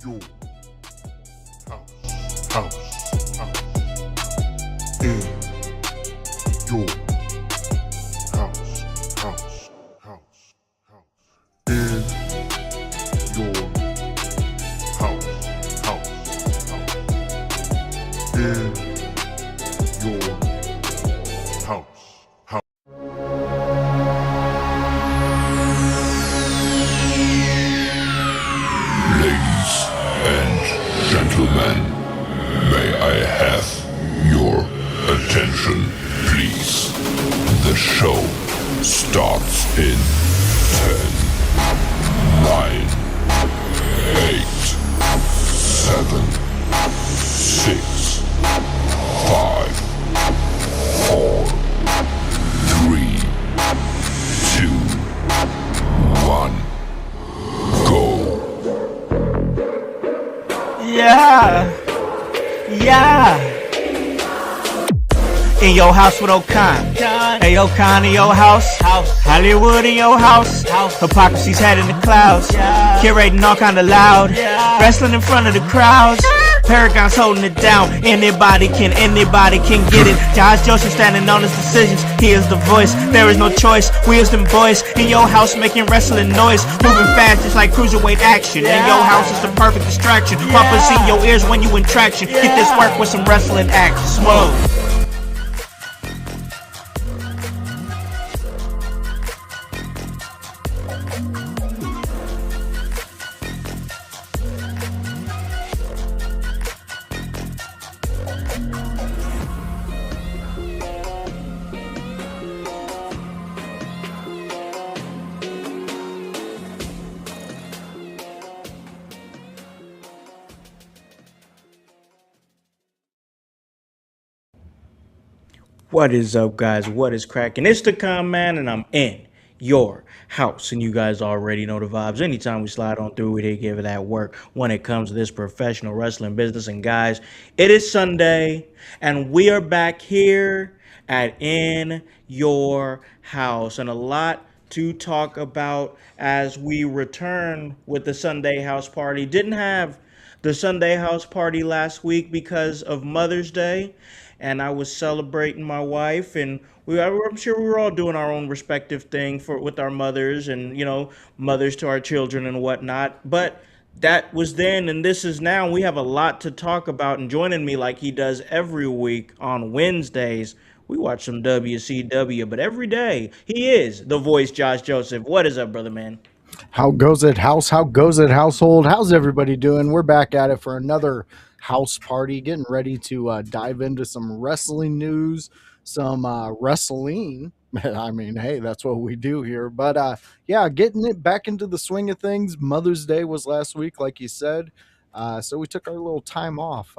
Your house, house. In your house, house, house, house. In your house, house, house. In your house, house. Ladies and gentlemen, may I have your attention, please? The show starts in 10, 9, 8, 7, 6, 5, 4, 3, 2, 1, go. Yeah. In your house with O'Con. Hey, O'Con in your house. Hollywood in your house. Hypocrisy's head in the clouds. Curating all kind of loud. Wrestling in front of the crowds. Paragon's holding it down. Anybody can get it. Josh Joseph standing on his decisions. He is the voice. There is no choice. We is them boys in your house making wrestling noise. Moving fast just like cruiserweight action. In your house is the perfect distraction. Pumpers in your ears when you in traction. Get this work with some wrestling action. Smoke. What is up, guys? What is cracking? It's the Con Man, and I'm in your house. And you guys already know the vibes. Anytime we slide on through, we give it that work when it comes to this professional wrestling business. And guys, it is Sunday, and we are back here at In Your House. And a lot to talk about as we return with the Sunday house party. Didn't have the Sunday house party last week because of Mother's Day, and I was celebrating my wife, and I'm sure we were all doing our own respective thing for with our mothers, and mothers to our children and whatnot. But that was then, and this is now. We have a lot to talk about, and joining me like he does every week on Wednesdays. We watch some WCW, but every day he is the voice, Josh Joseph. What is up, brother man? How goes it, house? How goes it, household? How's everybody doing? We're back at it for another house party, getting ready to dive into some wrestling news, some wrestling. I mean, hey, that's what we do here. But yeah, getting it back into the swing of things. Mother's Day was last week, like you said. So we took our little time off.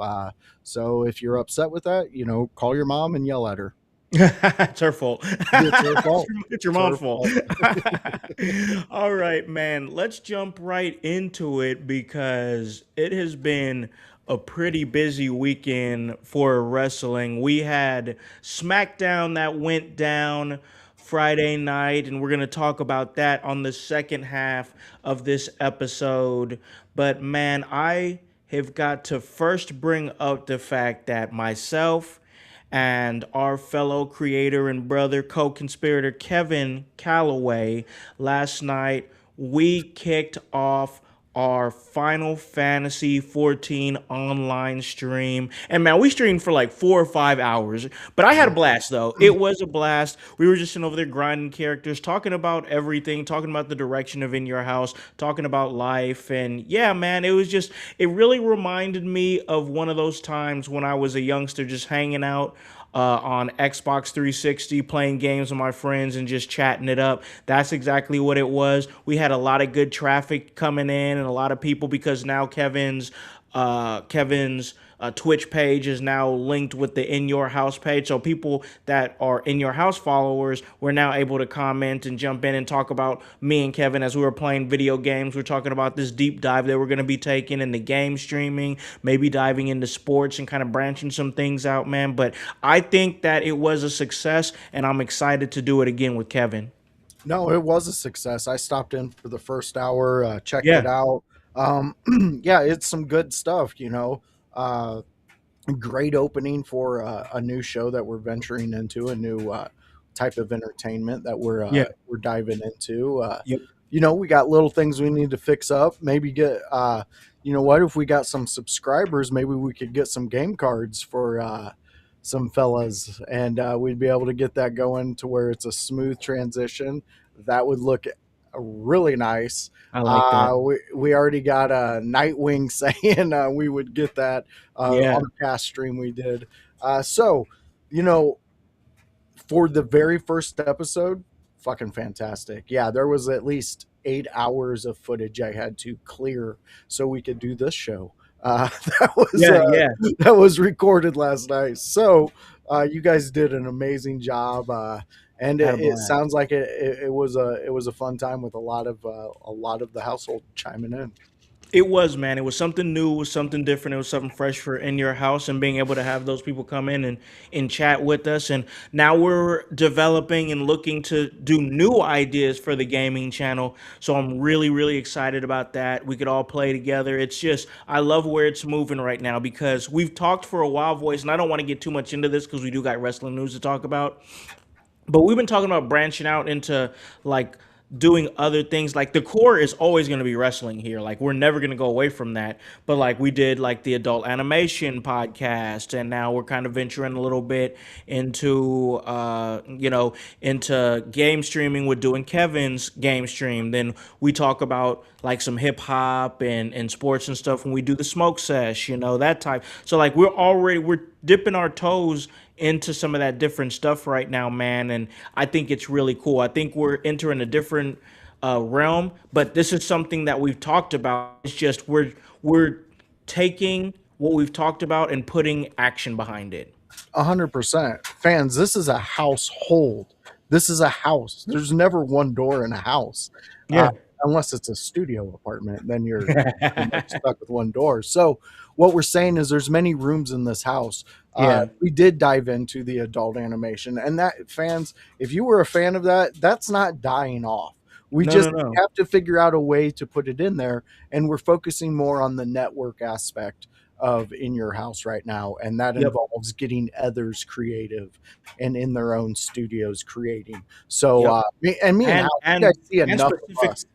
So if you're upset with that, call your mom and yell at her. It's her fault. It's her fault. It's your It's her mom's fault. All right, man. Let's jump right into it because it has been a pretty busy weekend for wrestling. We had SmackDown that went down Friday night, and we're going to talk about that on the second half of this episode. But man, I have got to first bring up the fact that myself and our fellow creator and brother co-conspirator Kevin Calloway last night we kicked off our Final Fantasy 14 online stream. And man, we streamed for like 4 or 5 hours. But I had a blast though. It was a blast. We were just sitting over there grinding characters, talking about everything, talking about the direction of In Your House, talking about life. And yeah, man, it really reminded me of one of those times when I was a youngster just hanging out on Xbox 360, playing games with my friends and just chatting it up. That's exactly what it was. We had a lot of good traffic coming in and a lot of people because now Kevin's Twitch page is now linked with the In Your House page. So people that are In Your House followers were now able to comment and jump in and talk about me and Kevin as we were playing video games. We're talking about this deep dive that we're going to be taking in the game streaming, maybe diving into sports and kind of branching some things out, man. But I think that it was a success, and I'm excited to do it again with Kevin. No, it was a success. I stopped in for the first hour, checked Yeah. it out. Um, yeah, it's some good stuff, Uh, Great opening for a new show that we're venturing into, a new type of entertainment that Yeah. we're diving into. Yep. We got little things we need to fix up. Maybe get you know what, if we got some subscribers, maybe we could get some game cards for some fellas, and we'd be able to get that going to where it's a smooth transition. That would look really nice. I like that. We already got a Nightwing saying we would get that Yeah. on the cast stream we did. So, you know, for the very first episode, fucking fantastic. Yeah, there was at least 8 hours of footage I had to clear so we could do this show. That was Yeah. Yeah. that was recorded last night. So you guys did an amazing job, and Had a it blast. sounds like it was a fun time with a lot of the household chiming in. It was, man. It was something new. It was something different. It was something fresh for in your house and being able to have those people come in and chat with us. And now we're developing and looking to do new ideas for the gaming channel. So I'm really, really excited about that. We could all play together. It's just, I love where it's moving right now because we've talked for a while, Voice, and I don't want to get too much into this because we do got wrestling news to talk about. But we've been talking about branching out into like doing other things. Like the core is always going to be wrestling here. Like we're never going to go away from that. But like we did like the adult animation podcast, and now we're kind of venturing a little bit into into game streaming with doing Kevin's game stream. Then we talk about like some hip hop and sports and stuff when we do the smoke sesh, that type. So like we're dipping our toes into some of that different stuff right now, man. And I think it's really cool. I think we're entering a different realm, but this is something that we've talked about. It's just we're taking what we've talked about and putting action behind it. 100% fans. This is a household. This is a house. There's never one door in a house, uh, Yeah. unless it's a studio apartment. Then you're pretty much stuck with one door. So what we're saying is there's many rooms in this house. Yeah. We did dive into the adult animation, and that fans, if you were a fan of that, that's not dying off. We No, no, just no. have to figure out a way to put it in there, and we're focusing more on the network aspect of in your house right now, and that Yep. involves getting others creative and in their own studios creating. So Yep. me and And Hal, you guys and see and enough of specific. us.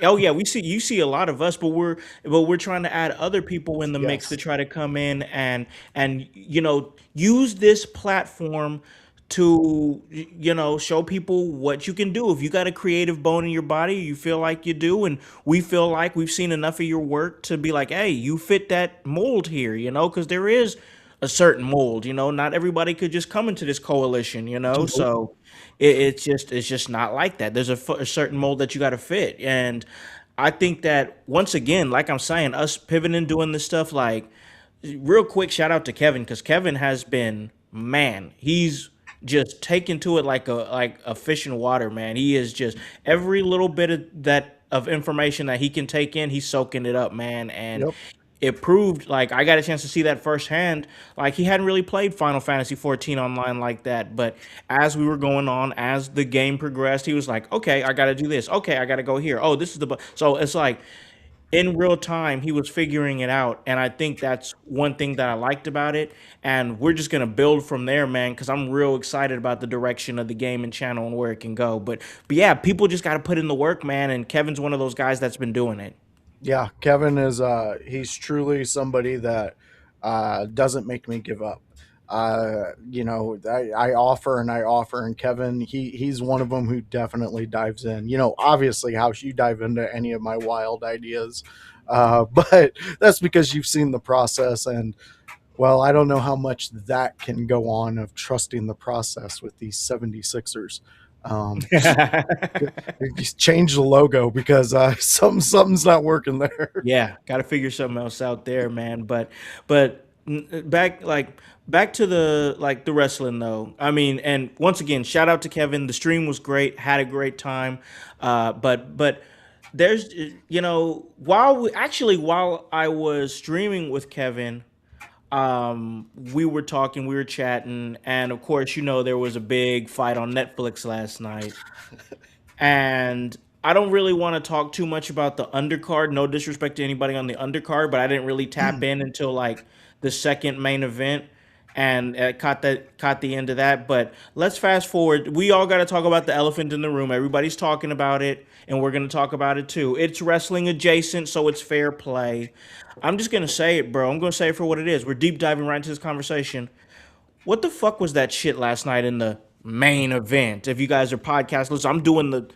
Oh yeah, you see a lot of us, but we're trying to add other people in the mix to Yes. try to come in and use this platform to show people what you can do if you got a creative bone in your body, you feel like you do, and we feel like we've seen enough of your work to be like, hey, you fit that mold here, because there is a certain mold, not everybody could just come into this coalition, Nope. so it's just not like that. There's a certain mold that you got to fit, and I think that once again, like I'm saying, us pivoting doing this stuff, like real quick shout out to Kevin because Kevin has been, man, he's just taken to it like a fish in water, man. He is just every little bit of that of information that he can take in, he's soaking it up, man. And Yep. it proved, like I got a chance to see that firsthand. Like he hadn't really played Final Fantasy 14 online like that, but as we were going on, as the game progressed, he was like, "Okay, I got to do this. Okay, I got to go here. Oh, this is so it's like in real time he was figuring it out, and I think that's one thing that I liked about it. And we're just gonna build from there, man, because I'm real excited about the direction of the game and channel and where it can go. But yeah, people just got to put in the work, man, and Kevin's one of those guys that's been doing it. Yeah, Kevin is he's truly somebody that doesn't make me give up. I offer and I offer, and Kevin, he's one of them who definitely dives in. Obviously, how you dive into any of my wild ideas, but that's because you've seen the process, and well, I don't know how much that can go on of trusting the process with these 76ers. Just change the logo because something's not working there. Yeah, got to figure something else out there, man. But back to the wrestling though. I mean, and once again, shout out to Kevin. The stream was great. Had a great time. But there's while I was streaming with Kevin, we were talking, we were chatting, and of course, there was a big fight on Netflix last night, and I don't really want to talk too much about the undercard. No disrespect to anybody on the undercard, but I didn't really tap in until like the second main event, and caught the end of that. But let's fast forward. We all got to talk about the elephant in the room. Everybody's talking about it, and we're gonna talk about it too. It's wrestling adjacent, so it's fair play. I'm just gonna say it, bro. I'm gonna say it for what it is. We're deep diving right into this conversation. What the fuck was that shit last night in the main event? If you guys are podcast listeners, I'm doing the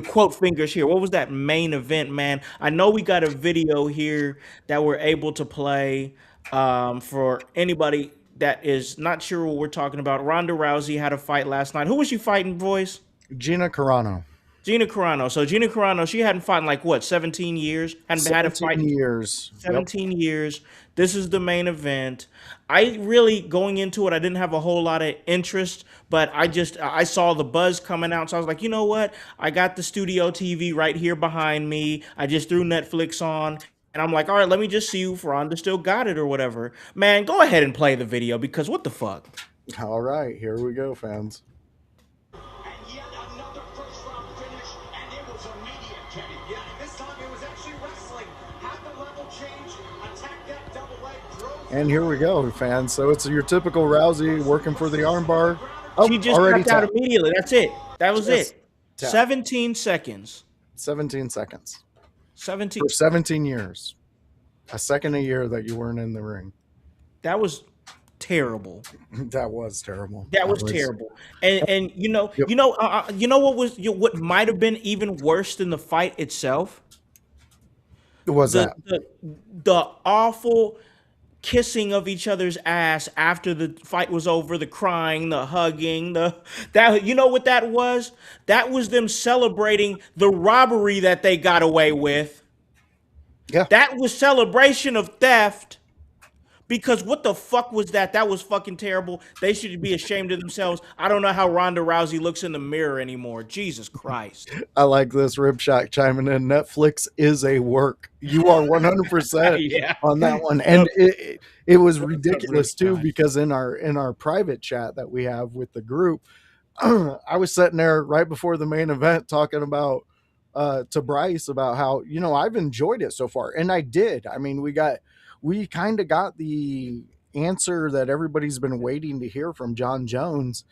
quote fingers here. What was that main event, man? I know we got a video here that we're able to play for anybody that is not sure what we're talking about. Ronda Rousey had a fight last night. Who was she fighting, boys? Gina Carano. Gina Carano. So Gina Carano, she hadn't fought in like what, 17 years? Hadn't had a fight 17 years. 17 years. This is the main event. I really, going into it, I didn't have a whole lot of interest, but I saw the buzz coming out, so I was like, you know what? I got the studio TV right here behind me. I just threw Netflix on, and I'm like, all right, let me just see if Ronda still got it or whatever. Man, go ahead and play the video, because what the fuck? All right, here we go, fans. And yet another first round finish, and it was immediate, Kenny. Yeah, this time it was actually wrestling. Had the level change, attacked that double leg, drove. And here we go, fans. So it's your typical Rousey working for the armbar. Oh, She just already tapped out tapped. immediately. That's it. That was Just it. tapped. 17 seconds. 17 seconds. 17. For 17 years. A second a year that you weren't in the ring. That was terrible. That was terrible. That was terrible. And Yep. what might have been even worse than the fight itself? What was The that? the awful kissing of each other's ass after the fight was over, the crying, the hugging, that you know what that was? That was them celebrating the robbery that they got away with. Yeah. That was celebration of theft. Because what the fuck was that? That was fucking terrible. They should be ashamed of themselves. I don't know how Ronda Rousey looks in the mirror anymore. Jesus Christ. I like this. Ripshot chiming in. Netflix is a work. You are 100% Yeah. on that one. And it was What's up, ridiculous too, Ripshot? because in our private chat that we have with the group, I was sitting there right before the main event talking about to Bryce about how, I've enjoyed it so far. And I did. I mean, we kind of got the answer that everybody's been waiting to hear from John Jones,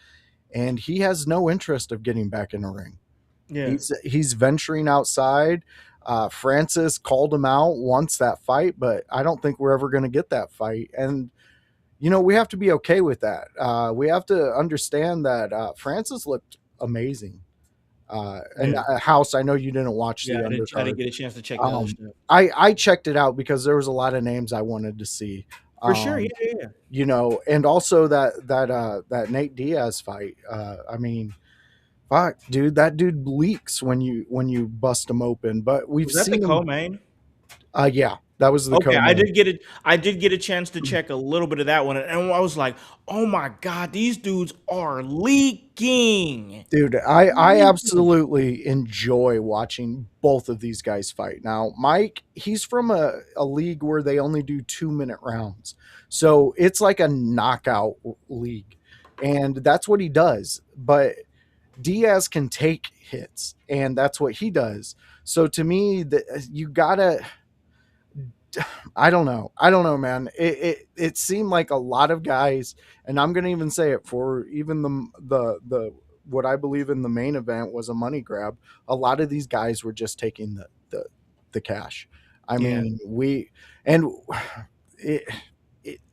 and he has no interest of getting back in the ring. Yeah. He's venturing outside. Francis called him out once that fight, but I don't think we're ever going to get that fight. And we have to be okay with that. We have to understand that Francis looked amazing. And Howse, I know you didn't watch the I undercard. didn't get a chance to check that other stuff. I checked it out because there was a lot of names I wanted to see. For sure, yeah. And also that Nate Diaz fight. I mean, fuck, dude, that dude leaks when you bust him open. But we've Was that seen the him. co-main? Yeah, that was the Okay, co-main. I did get a chance to check a little bit of that one, and I was like, oh my God, these dudes are leaking. Dude, I absolutely enjoy watching both of these guys fight. Now, Mike, he's from a league where they only do 2-minute rounds. So it's like a knockout league. And that's what he does. But Diaz can take hits, and that's what he does. So to me, you gotta, I don't know, man. It seemed like a lot of guys, and I'm gonna even say it, for even the what I believe in the main event was a money grab. A lot of these guys were just taking the cash. I mean,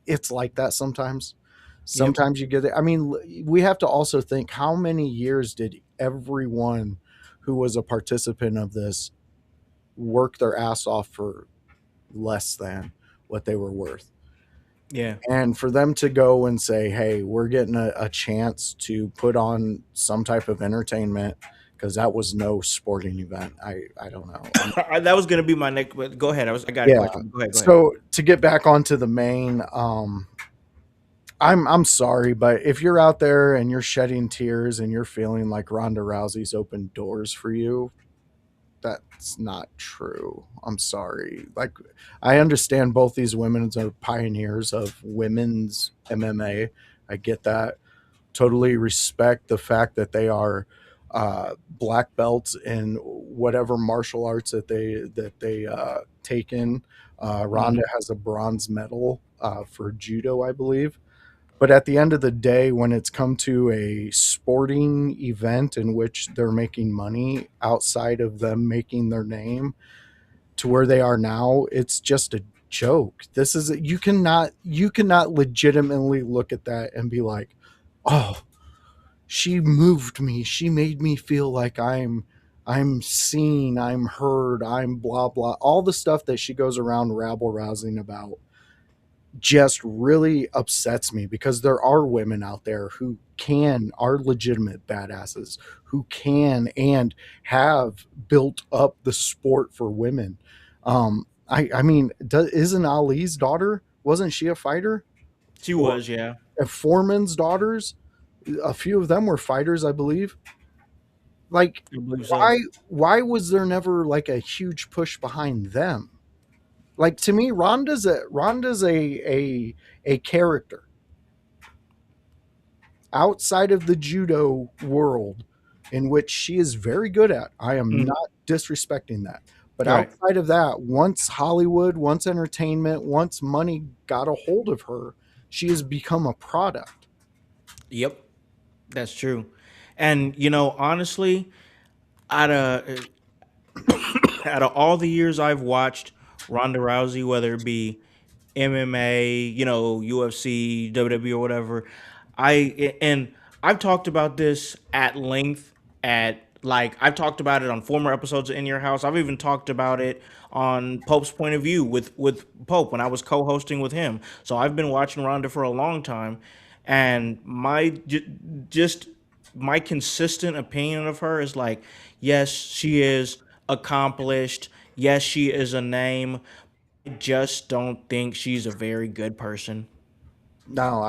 it's like that sometimes. Sometimes you get it. I mean, we have to also think, how many years did everyone who was a participant of this work their ass off for less than what they were worth? Yeah. And for them to go and say, hey, we're getting a chance to put on some type of entertainment, because that was no sporting event. I don't know. That was gonna be my next. But go ahead. I got a question. Go ahead. So to get back onto the main, I'm sorry, but if you're out there and you're shedding tears and you're feeling like Ronda Rousey's opened doors for you, that's not true. I'm sorry. Like, I understand both these women are pioneers of women's MMA. I get that. Totally respect the fact that they are black belts in whatever martial arts that they take in. Ronda Hmm. has a bronze medal for judo, I believe. But at the end of the day, when it's come to a sporting event in which they're making money outside of them making their name to where they are now, it's just a joke. This is you cannot legitimately look at that and be like, "Oh, she moved me. She made me feel like I'm seen, I'm heard, I'm blah blah." All the stuff that she goes around rabble rousing about just really upsets me because there are women out there who are legitimate badasses who can and have built up the sport for women. I mean, isn't Ali's daughter, wasn't she a fighter? She Or was, yeah. Foreman's daughters, a few of them were fighters, I believe. Like, I believe so. why was there never like a huge push behind them? Like, to me, Ronda's a character outside of the judo world in which she is very good at. I am Mhm. not disrespecting that. But Right. outside of that, once Hollywood, once entertainment, once money got a hold of her, she has become a product. Yep. That's true. And honestly, out of out of all the years I've watched Ronda Rousey, whether it be MMA, UFC, WWE, or whatever, and I've talked about this at length. I've talked about it on former episodes of In Your House. I've even talked about it on Pope's Point of View with Pope when I was co-hosting with him. So I've been watching Ronda for a long time, and just my consistent opinion of her is like, yes, she is accomplished. Yes, she is a name. I just don't think she's a very good person. No,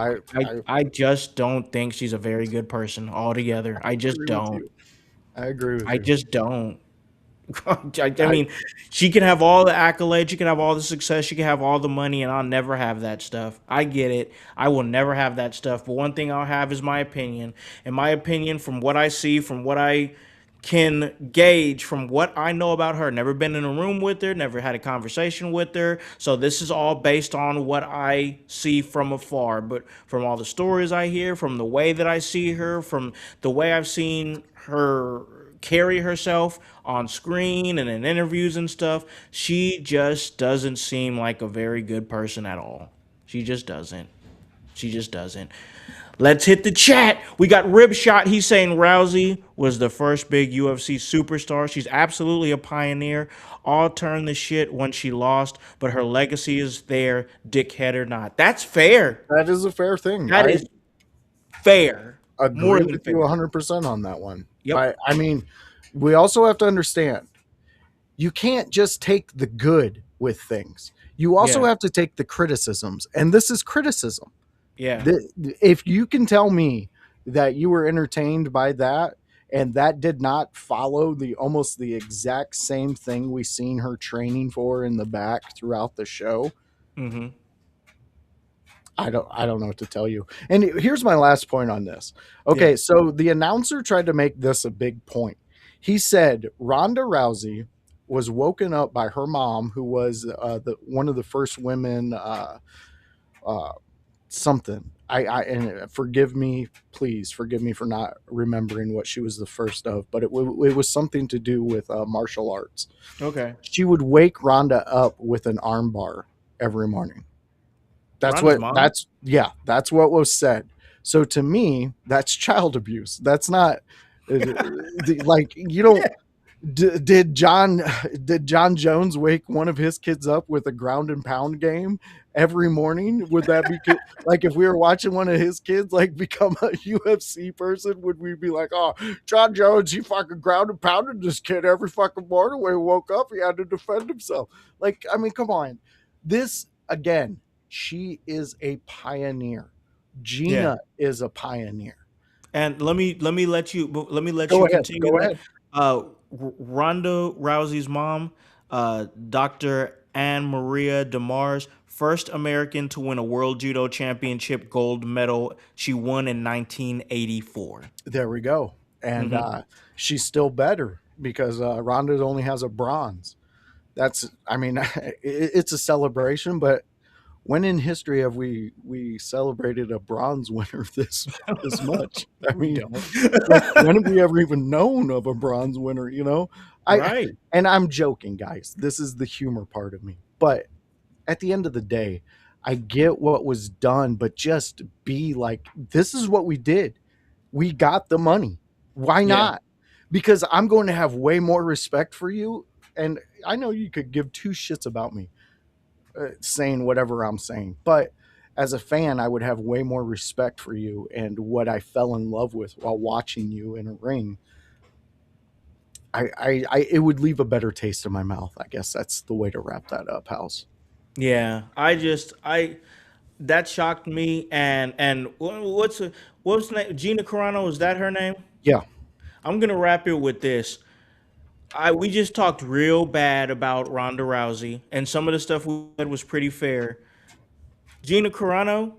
I just don't think she's a very good person altogether. I just agree with don't. you. I agree with I you. just don't. I I mean, she can have all the accolades, she can have all the success, she can have all the money, and I'll never have that stuff. I get it. I will never have that stuff. But one thing I'll have is my opinion. And my opinion, from what I see, from what I can gauge, from what I know about her, never been in a room with her, never had a conversation with her. So this is all based on what I see from afar. But from all the stories I hear, from the way that I see her, from the way I've seen her carry herself on screen and in interviews and stuff, she just doesn't seem like a very good person at all. She just doesn't. She just doesn't. Let's hit the chat. We got Ribshot. He's saying Rousey was the first big UFC superstar. She's absolutely a pioneer. All turned the shit when she lost, but her legacy is there, dickhead or not. That's fair. That is a fair thing. That I is fair. More agree than with you fair. 100% on that one. Yep. But I mean, we also have to understand you can't just take the good with things. You also Yeah. have to take the criticisms, and this is criticism. Yeah. The, if you can tell me that you were entertained by that and that did not follow the almost the exact same thing we seen her training for in the back throughout the show, Mm-hmm. I don't know what to tell you. And here's my last point on this. Yeah. Okay, so the announcer tried to make this a big point. He said Ronda Rousey was woken up by her mom, who was the one of the first women uh, something. And forgive me, please forgive me for not remembering what she was the first of, but it was something to do with martial arts. Okay. She would wake Ronda up with an armbar every morning. Ronda's mom? That's what was said. So to me, that's child abuse. That's not like you don't Yeah. did John did John Jones wake one of his kids up with a ground and pound game every morning? Would that be like if we were watching one of his kids like become a UFC person? Would we be like, oh, John Jones, he fucking ground and pounded this kid every fucking morning when he woke up, he had to defend himself? Like, I mean, come on. This again, she is a pioneer. Yeah. Gina is a pioneer. And let me let Go you ahead. continue Go that. ahead. Ronda Rousey's mom, Dr. Anne Maria DeMars, first American to win a World Judo Championship gold medal. She won in 1984. There we go. and Hmm. she's still better because Ronda only has a bronze. That's, I mean, it's a celebration, but when in history have we celebrated a bronze winner this much? I We mean, don't. when have we ever even known of a bronze winner? You know, I Right. and I'm joking, guys. This is the humor part of me, but at the end of the day, I get what was done, but just be like, this is what we did. We got the money. Why Yeah. not? Because I'm going to have way more respect for you. And I know you could give two shits about me saying whatever I'm saying, but as a fan, I would have way more respect for you and what I fell in love with while watching you in a ring. It would leave a better taste in my mouth. I guess that's the way to wrap that up, House. Yeah. I that shocked me. And what's the name? Gina Carano, is that her name? Yeah, I'm gonna wrap it with this. We just talked real bad about Ronda Rousey, and some of the stuff we said was pretty fair. Gina Carano,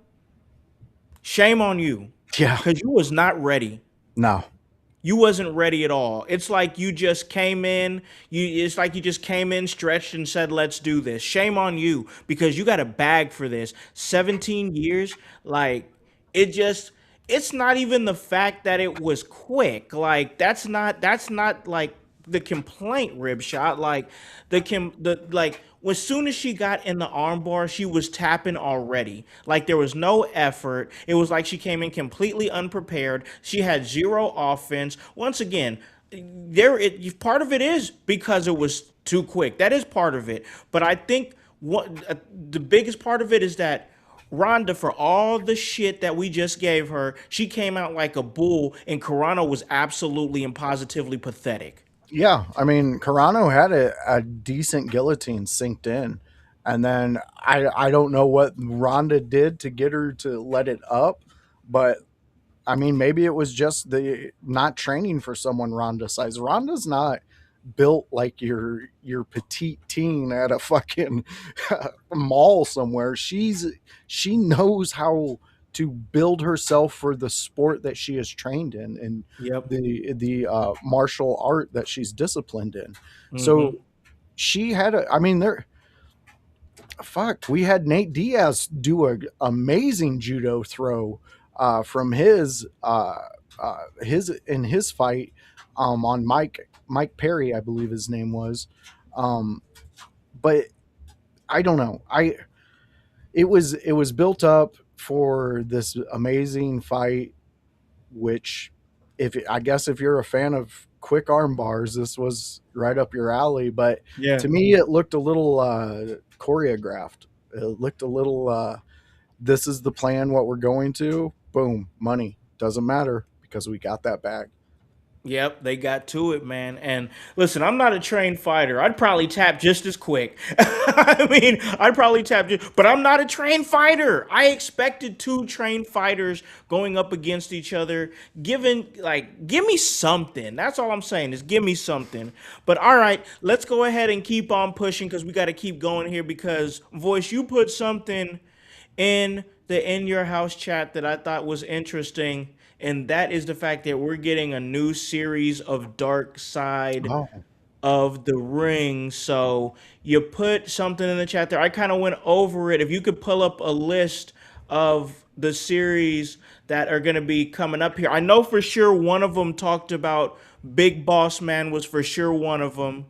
shame on you, yeah, because you was not ready. no, You wasn't ready at all. It's like you just came in, it's like you just came in, stretched, and said, let's do this. Shame on you, because you got a bag for this. 17 years, like it just it's not even the fact that it was quick. Like that's not like the complaint, rib shot. Like the like as soon as she got in the armbar, she was tapping already. Like there was no effort. It was like she came in completely unprepared. She had zero offense. Once again, part of it is because it was too quick. That is part of it. But I think the biggest part of it is that Ronda, for all the shit that we just gave her, she came out like a bull, and Carano was absolutely and positively pathetic. yeah. I mean, Carano had a decent guillotine synced in, and then I don't know what Ronda did to get her to let it up, but I mean, maybe it was just the not training for someone Ronda size. Ronda's not built like your petite teen at a fucking mall somewhere. She knows how to build herself for the sport that she is trained in and Yep. the martial art that she's disciplined in. Hmm. So she had a. I mean, there. Fuck, we had Nate Diaz do a amazing judo throw from his in his fight on Mike Perry, I believe his name was. Um, but I don't know. It was built up for this amazing fight, which if I guess if you're a fan of quick arm bars, this was right up your alley. But Yeah. to me, it looked a little choreographed. It looked a little. This is the plan. What we're going to. Boom. Money doesn't matter because we got that bag. Yep, they got to it, man. And listen, I'm not a trained fighter. I'd probably tap just as quick. I mean, I'd probably tap just, but I'm not a trained fighter. I expected two trained fighters going up against each other, give me something. That's all I'm saying is give me something. But all right, let's go ahead and keep on pushing because we got to keep going here because Voice, you put something in the In Your House chat that I thought was interesting, and that is the fact that we're getting a new series of Dark Side Oh, of the Ring. So you put something in the chat there. I kind of went over it. If you could pull up a list of the series that are going to be coming up here, I know for sure one of them talked about Big Boss Man was for sure one of them.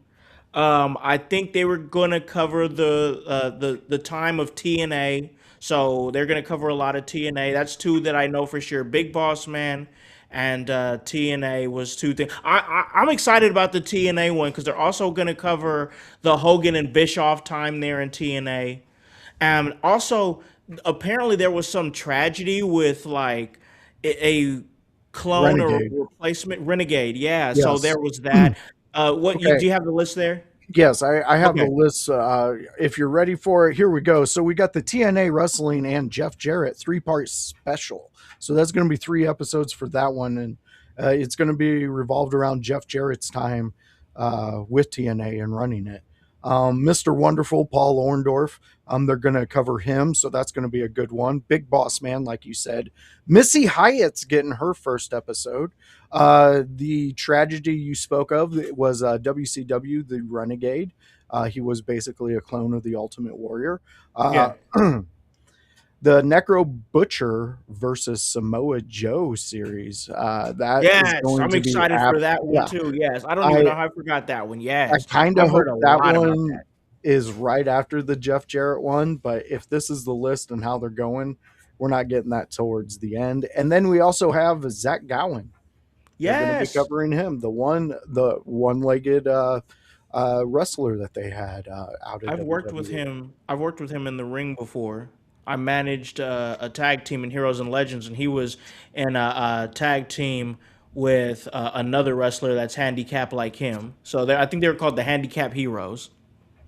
I think they were going to cover the time of TNA, so they're going to cover a lot of TNA. That's two that I know for sure. Big Boss Man and TNA was two things. I'm excited about the TNA one because they're also going to cover the Hogan and Bischoff time there in TNA. And also, apparently, there was some tragedy with like a clone or Renegade. replacement Renegade. Yeah, so Yes. there was that. What you Okay. do you have the list there? Yes, I have the Okay. list. If you're ready for it, here we go. So we got the TNA Wrestling and Jeff Jarrett 3-part special. So that's going to be 3 episodes for that one, and it's going to be revolved around Jeff Jarrett's time with TNA and running it. Mr. Wonderful, Paul Orndorff. They're going to cover him, so that's going to be a good one. Big Boss Man, like you said. Missy Hyatt's getting her first episode. The tragedy you spoke of was WCW, the Renegade. He was basically a clone of the Ultimate Warrior. Yeah. The Necro Butcher versus Samoa Joe series. That is Yes, going I'm to be excited for that one yeah. too. Yes, I don't even I know how I forgot that one. I Yes, kind of I've hope heard a that lot about one that. is right after the Jeff Jarrett one, but if this is the list and how they're going, we're not getting that towards the end. And then we also have Zach Gowen. They're going to be Yes, covering him, the one-legged wrestler that they had out at I've worked with WWE. him. I've worked with him in the ring before. I managed a tag team in Heroes and Legends, and he was in a tag team with another wrestler that's handicapped like him. So I think they were called the Handicap Heroes.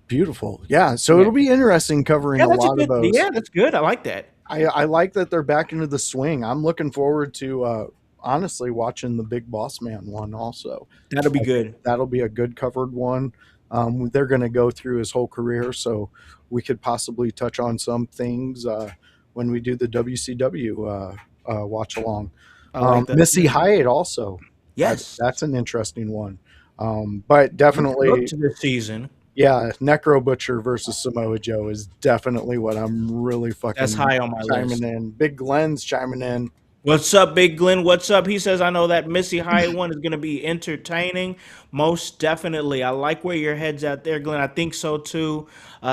Beautiful, yeah. So Yeah, it'll be interesting covering yeah, a that's a lot of good. those. Yeah, that's good. I like that. I like that they're back into the swing. I'm looking forward to honestly watching the Big Boss Man one also. That'll be I think good. that'll be a good covered one. They're going to go through his whole career, so we could possibly touch on some things when we do the WCW watch along. I like that Missy too. Hyatt also. Yes, That's an interesting one. But I'm definitely, hooked this season. yeah, Necro Butcher versus Samoa Joe is definitely what I'm really That's fucking high on my chiming list. in. Big Glenn's chiming in. What's up, Big Glenn? What's up? He says, I know that Missy Hyatt one is going to be entertaining. Most definitely. I like where your head's at there, Glenn. I think so too.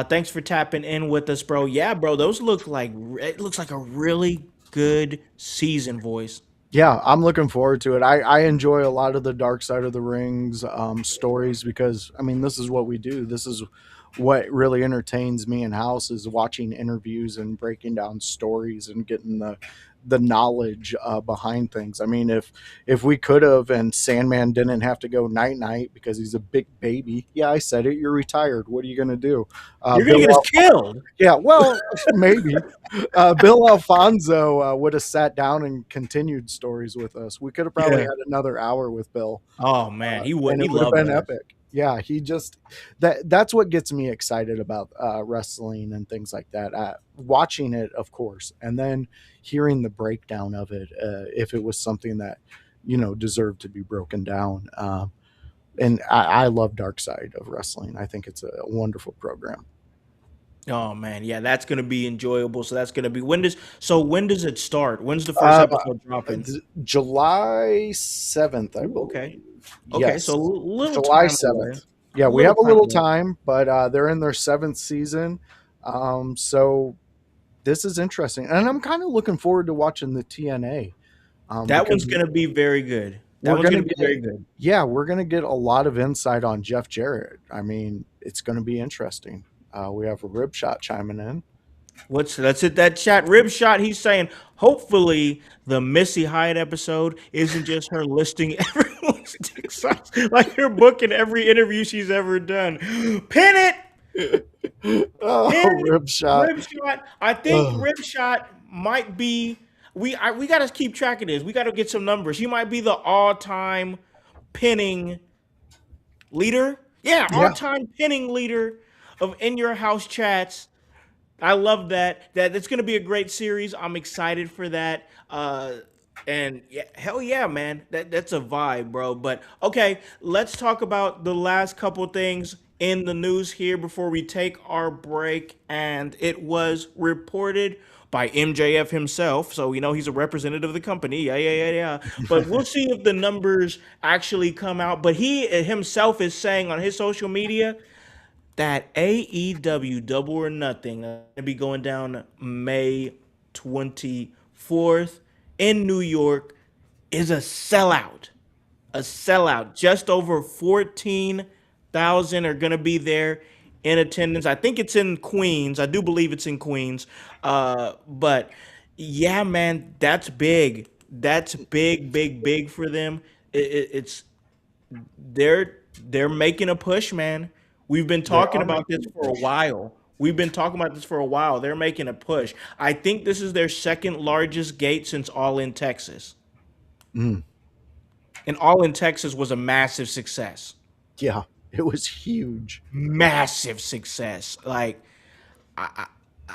Thanks for tapping in with us, bro. Yeah, bro, those look like, it looks like a really good season, voice. Yeah, I'm looking forward to it. I enjoy a lot of the Dark Side of the Rings stories because I mean this is what we do. This is what really entertains me and House is watching interviews and breaking down stories and getting the knowledge behind things. I mean, if we could have and Sandman didn't have to go night night because he's a big baby. Yeah, I said it. You're retired. What are you gonna do? You're going to Bill get us killed. Yeah, well, maybe. Bill Alfonso would have sat down and continued stories with us. We could have probably Yeah. had another hour with Bill, Oh, man. He would. and He it would have loved been us. epic. Yeah, he just that's what gets me excited about wrestling and things like that. Watching it, of course, and then hearing the breakdown of it, if it was something that deserved to be broken down. And I love Dark Side of Wrestling. I think it's a wonderful program. Oh, man. Yeah, that's going to be enjoyable. So that's going to be, when does it start? When's the first Uh, episode dropping? July 7th, I Ooh, okay. believe. Okay. So a Yes, little July time away. 7th. Yeah, A we little have a time little away. time, but they're in their seventh season. So this is interesting. And I'm kind of looking forward to watching the TNA That because one's gonna be very good. That we're one's going to gonna be get, very good. yeah, we're going to get a lot of insight on Jeff Jarrett. I mean, it's going to be interesting. We have a rib shot chiming in. That's it? That chat rib shot. He's saying, hopefully, the Missy Hyatt episode isn't just her listing everyone's dick size, like her booking every interview she's ever done. Pin it. Oh, Pin rib shot. rib shot. I think Oh, rib shot might be. We got to keep track of this. We got to get some numbers. She might be the all-time pinning leader. Yeah, yeah. all-time pinning leader of In Your House chats. I love that. That's going to be a great series. I'm excited for that. And yeah, hell yeah, man. That's a vibe, bro. But okay, let's talk about the last couple things in the news here before we take our break. And it was reported by MJF himself, so we know he's a representative of the company. Yeah, yeah, yeah, yeah. But we'll see if the numbers actually come out. But he himself is saying on his social media that AEW Double or Nothing going to be going down May 24th in New York is a sellout. A sellout. Just over 14,000 are going to be there in attendance. I think it's in Queens. I do believe it's in Queens. But yeah, man, that's big. That's big, big, big for them. It's they're they're making a push, man. We've been They talking are about this making a for a push. while. We've been talking about this for a while. They're making a push. I think this is their second largest gate since All in Texas. Mm, And All in Texas was a massive success. yeah. It was huge. Massive success. Like I,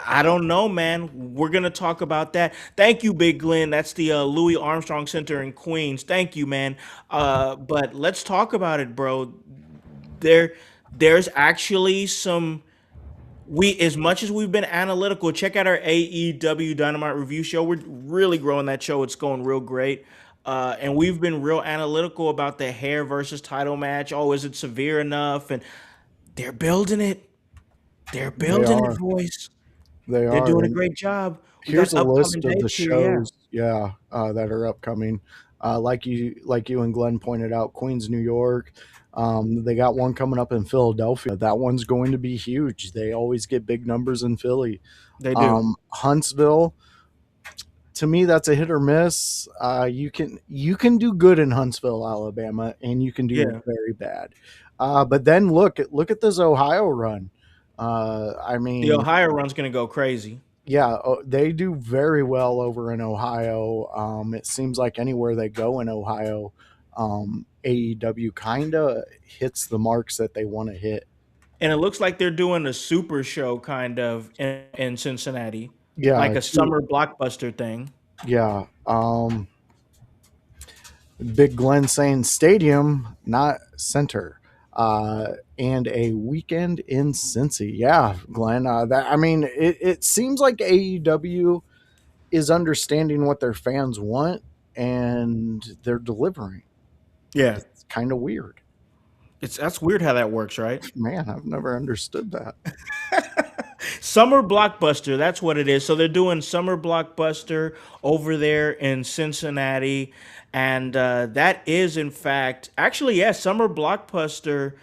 I don't know, man. We're gonna talk about that. Thank you, Big Glenn. That's the Louis Armstrong Center in Queens. Thank you, man. But let's talk about it, bro. There, there's actually some. We, as much as we've been analytical, check out our AEW Dynamite review show. We're really growing that show. It's going real great. And we've been real analytical about the hair versus title match. Oh, is it severe enough? And they're building it. They're They building it, are. voice. They They're are. doing a And great job. We got here's a upcoming list of the dates here. Yeah, shows, yeah, that are upcoming. Like you and Glenn pointed out, Queens, New York. They got one coming up in Philadelphia. That one's going to be huge. They always get big numbers in Philly. they do. Huntsville, to me, that's a hit or miss. You can do good in Huntsville, Alabama, and you can do Yeah, very bad. But then look at this Ohio run. I the mean, Ohio run's gonna go crazy. yeah, they do very well over in Ohio. It seems like anywhere they go in Ohio, AEW kind of hits the marks that they want to hit. And it looks like they're doing a super show kind of in Cincinnati, like Yeah, a summer blockbuster thing. yeah. Big Glen saying stadium, not center. And a weekend in Cincy. Yeah, Glenn. That I mean, it seems like AEW is understanding what their fans want and they're delivering. Yeah, It's kind of weird. that's weird how that works, right? Man, I've never understood that. Summer Blockbuster, that's what it is. So they're doing Summer Blockbuster over there in Cincinnati. And that is, in fact, actually, yes, Summer Blockbuster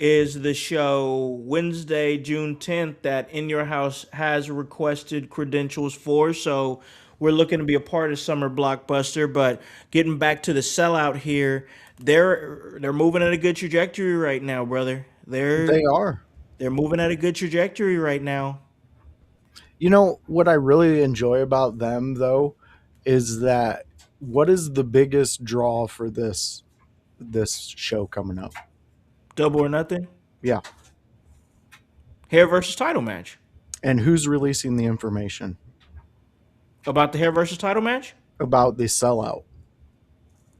is the show Wednesday, June 10th, that In Your House has requested credentials for. So we're looking to be a part of Summer Blockbuster. But getting back to the sellout here, they're moving at a good trajectory right now, brother. They are. They're moving at a good trajectory right now. You know what I really enjoy about them though is that what is the biggest draw for this show coming up? Double or nothing. Yeah. Hair versus title match. And who's releasing the information About the hair versus title match? about the sellout?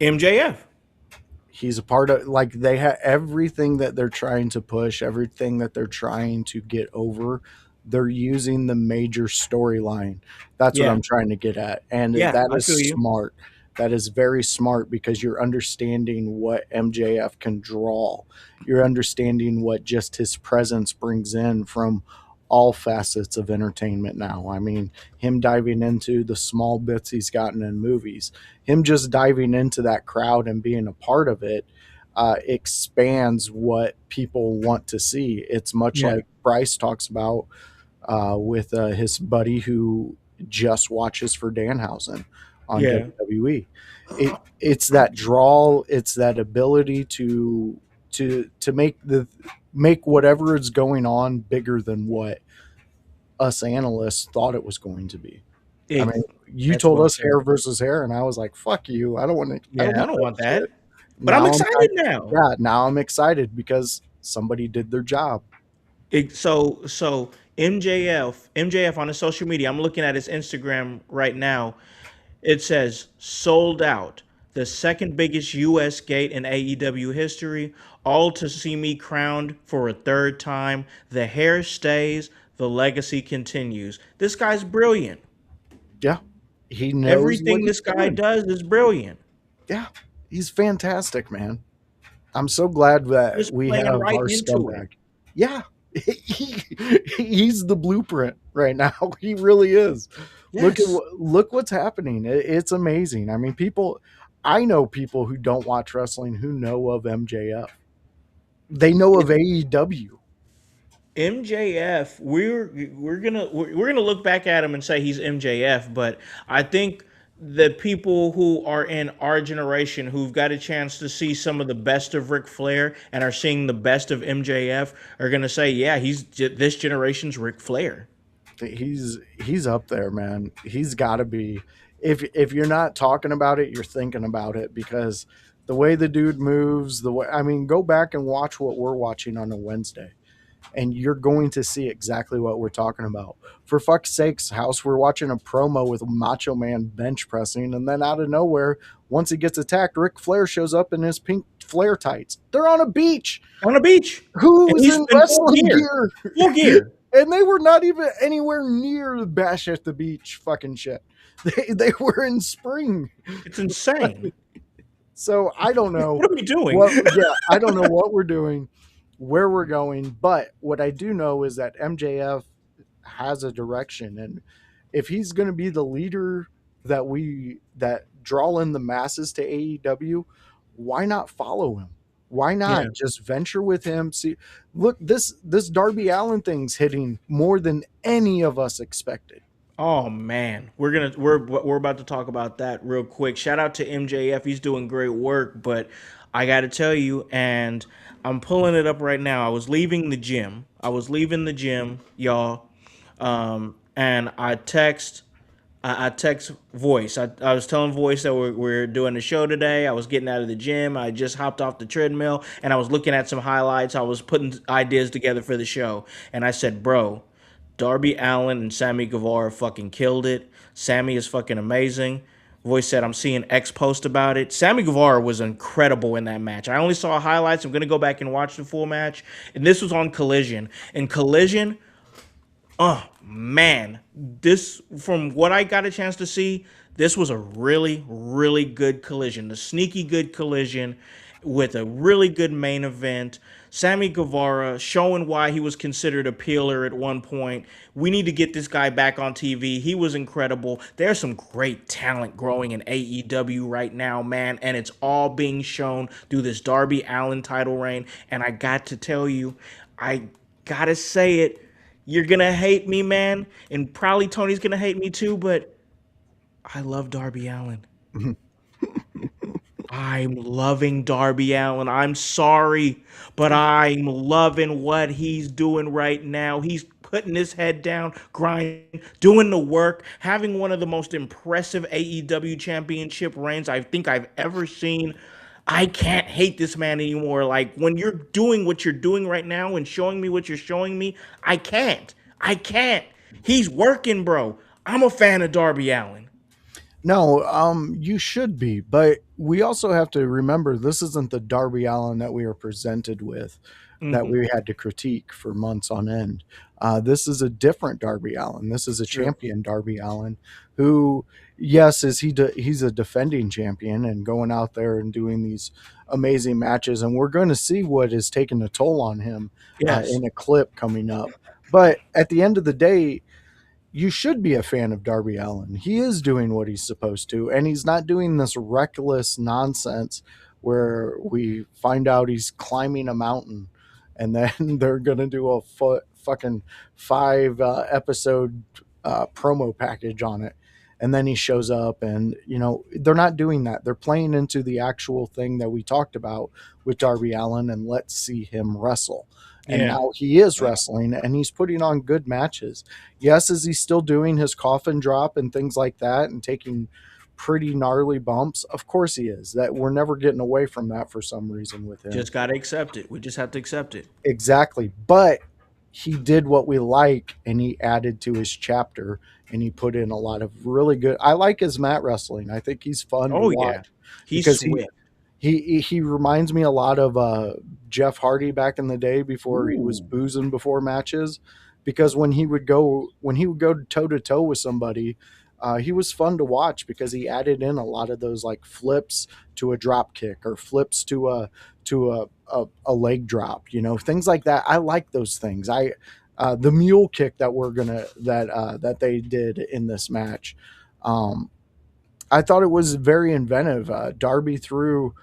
MJF. He's a part of, like, they have everything that they're trying to push, everything that they're trying to get over. They're using the major storyline. That's what Yeah. I'm trying to get at. And Yeah, that I is feel you. smart. That is very smart because you're understanding what MJF can draw. You're understanding what just his presence brings in from all facets of entertainment now. I mean, him diving into the small bits he's gotten in movies, him just diving into that crowd and being a part of it expands what people want to see. It's much Yeah. like Bryce talks about with his buddy who just watches for Danhausen on Yeah. WWE. It's that draw. It's that ability to make whatever is going on bigger than what us analysts thought it was going to be. I It, mean, you that's told well us said. hair versus hair, and I was like, "Fuck you! I don't want to. I Yeah, I don't that want shit." that. But I'm Now I'm excited now. yeah. Now I'm excited because somebody did their job. So MJF on his social media, I'm looking at his Instagram right now. It says sold out. The second biggest US gate in AEW history, all to see me crowned for a third time. The hair stays, the legacy continues. This guy's brilliant. Yeah, he knows what Everything he's this guy doing. does is brilliant. Yeah, he's fantastic, man. I'm so glad that Just we playing have right our into it. scumbag. Yeah, he's the blueprint right now. He really is. Yes. Look what's happening. It's amazing. I mean, I know people who don't watch wrestling who know of MJF. They know of AEW. MJF, we're gonna look back at him and say he's MJF, but I think the people who are in our generation who've got a chance to see some of the best of Ric Flair and are seeing the best of MJF are gonna say, yeah, this generation's Ric Flair. He's up there, man. He's got to be. If you're not talking about it, you're thinking about it because The way the dude moves, the way I mean, go back and watch what we're watching on a Wednesday, and you're going to see exactly what we're talking about. For fuck's sakes, House, we're watching a promo with Macho Man bench pressing, and then out of nowhere, once he gets attacked, Ric Flair shows up in his pink flare tights. They're on a beach. On a beach. Who And was he's in in full wrestling gear. gear? Full gear. And they were not even anywhere near the bash at the beach fucking shit. They were in spring. It's insane. So I don't know. What are we doing? I don't know what we're doing, where we're going. But what I do know is that MJF has a direction, and if he's going to be the leader that draw in the masses to AEW, why not follow him? Why not just venture with him? See, look, this Darby Allin thing's hitting more than any of us expected. Oh man, we're about to talk about that real quick. Shout out to MJF, he's doing great work, but I got to tell you, and I'm pulling it up right now. I was leaving the gym. Y'all, and I text Voice. I was telling Voice that we're doing a show today. I was getting out of the gym. I just hopped off the treadmill, and I was looking at some highlights. I was putting ideas together for the show, and I said, bro, Darby Allin and Sammy Guevara fucking killed it. Sammy is fucking amazing. Voice said, I'm seeing X post about it. Sammy Guevara was incredible in that match. I only saw highlights. I'm going to go back and watch the full match. And this was on Collision. And Collision, oh, man. This, from what I got a chance to see, this was a really, really good Collision. A sneaky good Collision with a really good main event. Sammy Guevara showing why he was considered a peeler at one point. We need to get this guy back on TV. He was incredible. There's some great talent growing in AEW right now, man, and it's all being shown through this Darby Allin title reign. And I got to tell you, I gotta say it, you're gonna hate me, man, and probably Tony's gonna hate me too, but I love Darby Allin. I'm loving Darby Allin. I'm sorry, but I'm loving what he's doing right now. He's putting his head down, grinding, doing the work, having one of the most impressive AEW championship reigns I think I've ever seen. I can't hate this man anymore. Like, when you're doing what you're doing right now and showing me what you're showing me, I can't. I can't. He's working, bro. I'm a fan of Darby Allin. No, you should be, but we also have to remember this isn't the Darby Allin that we are presented with, that we had to critique for months on end. This is a different Darby Allin. This is a champion Darby Allin, who, yes, he's a defending champion and going out there and doing these amazing matches, and we're going to see what is taking a toll on him in a clip coming up. But at the end of the day, you should be a fan of Darby Allin. He is doing what he's supposed to, and he's not doing this reckless nonsense where we find out he's climbing a mountain and then they're going to do a fucking 5 episode promo package on it. And then he shows up and, they're not doing that. They're playing into the actual thing that we talked about with Darby Allin, and let's see him wrestle. And now he is wrestling and he's putting on good matches. Yes, is he still doing his coffin drop and things like that and taking pretty gnarly bumps? Of course he is. That we're never getting away from that for some reason with him. Just got to accept it. We just have to accept it. Exactly. But he did what we like, and he added to his chapter, and he put in a lot of really good. I like his mat wrestling. I think he's fun to watch. Yeah. He's swift. He reminds me a lot of Jeff Hardy back in the day before he was boozing before matches, because when he would go toe to toe with somebody, he was fun to watch because he added in a lot of those like flips to a drop kick or flips to a leg drop, things like that. I like those things. The mule kick that they did in this match. I thought it was very inventive. Darby threw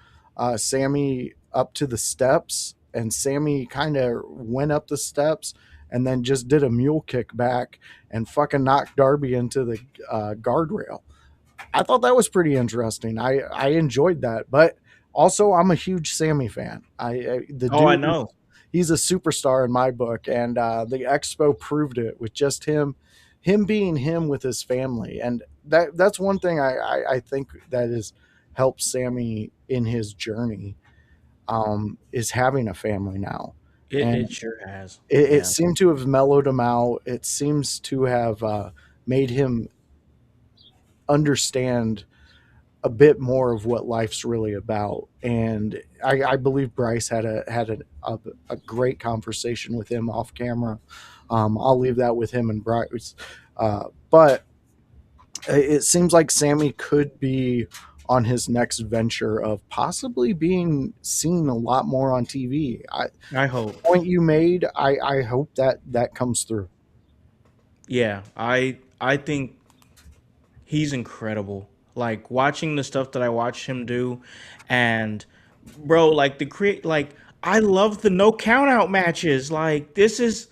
Sammy up to the steps, and Sammy kind of went up the steps and then just did a mule kick back and fucking knocked Darby into the guardrail. I thought that was pretty interesting. I enjoyed that, but also I'm a huge Sammy fan. I know. He's a superstar in my book, and the Expo proved it with just him being him with his family. And that's one thing I think that helped Sammy in his journey, is having a family now. It And sure has. it Yeah. seemed to have mellowed him out. It seems to have made him understand a bit more of what life's really about. And I believe Bryce had a great conversation with him off camera. I'll leave that with him and Bryce. But it seems like Sammy could be on his next venture of possibly being seen a lot more on TV. I The hope. point you made, I hope that comes through. Yeah, I think he's incredible. Like watching the stuff that I watched him do, and bro, like the create, like I love the no count out matches. Like this is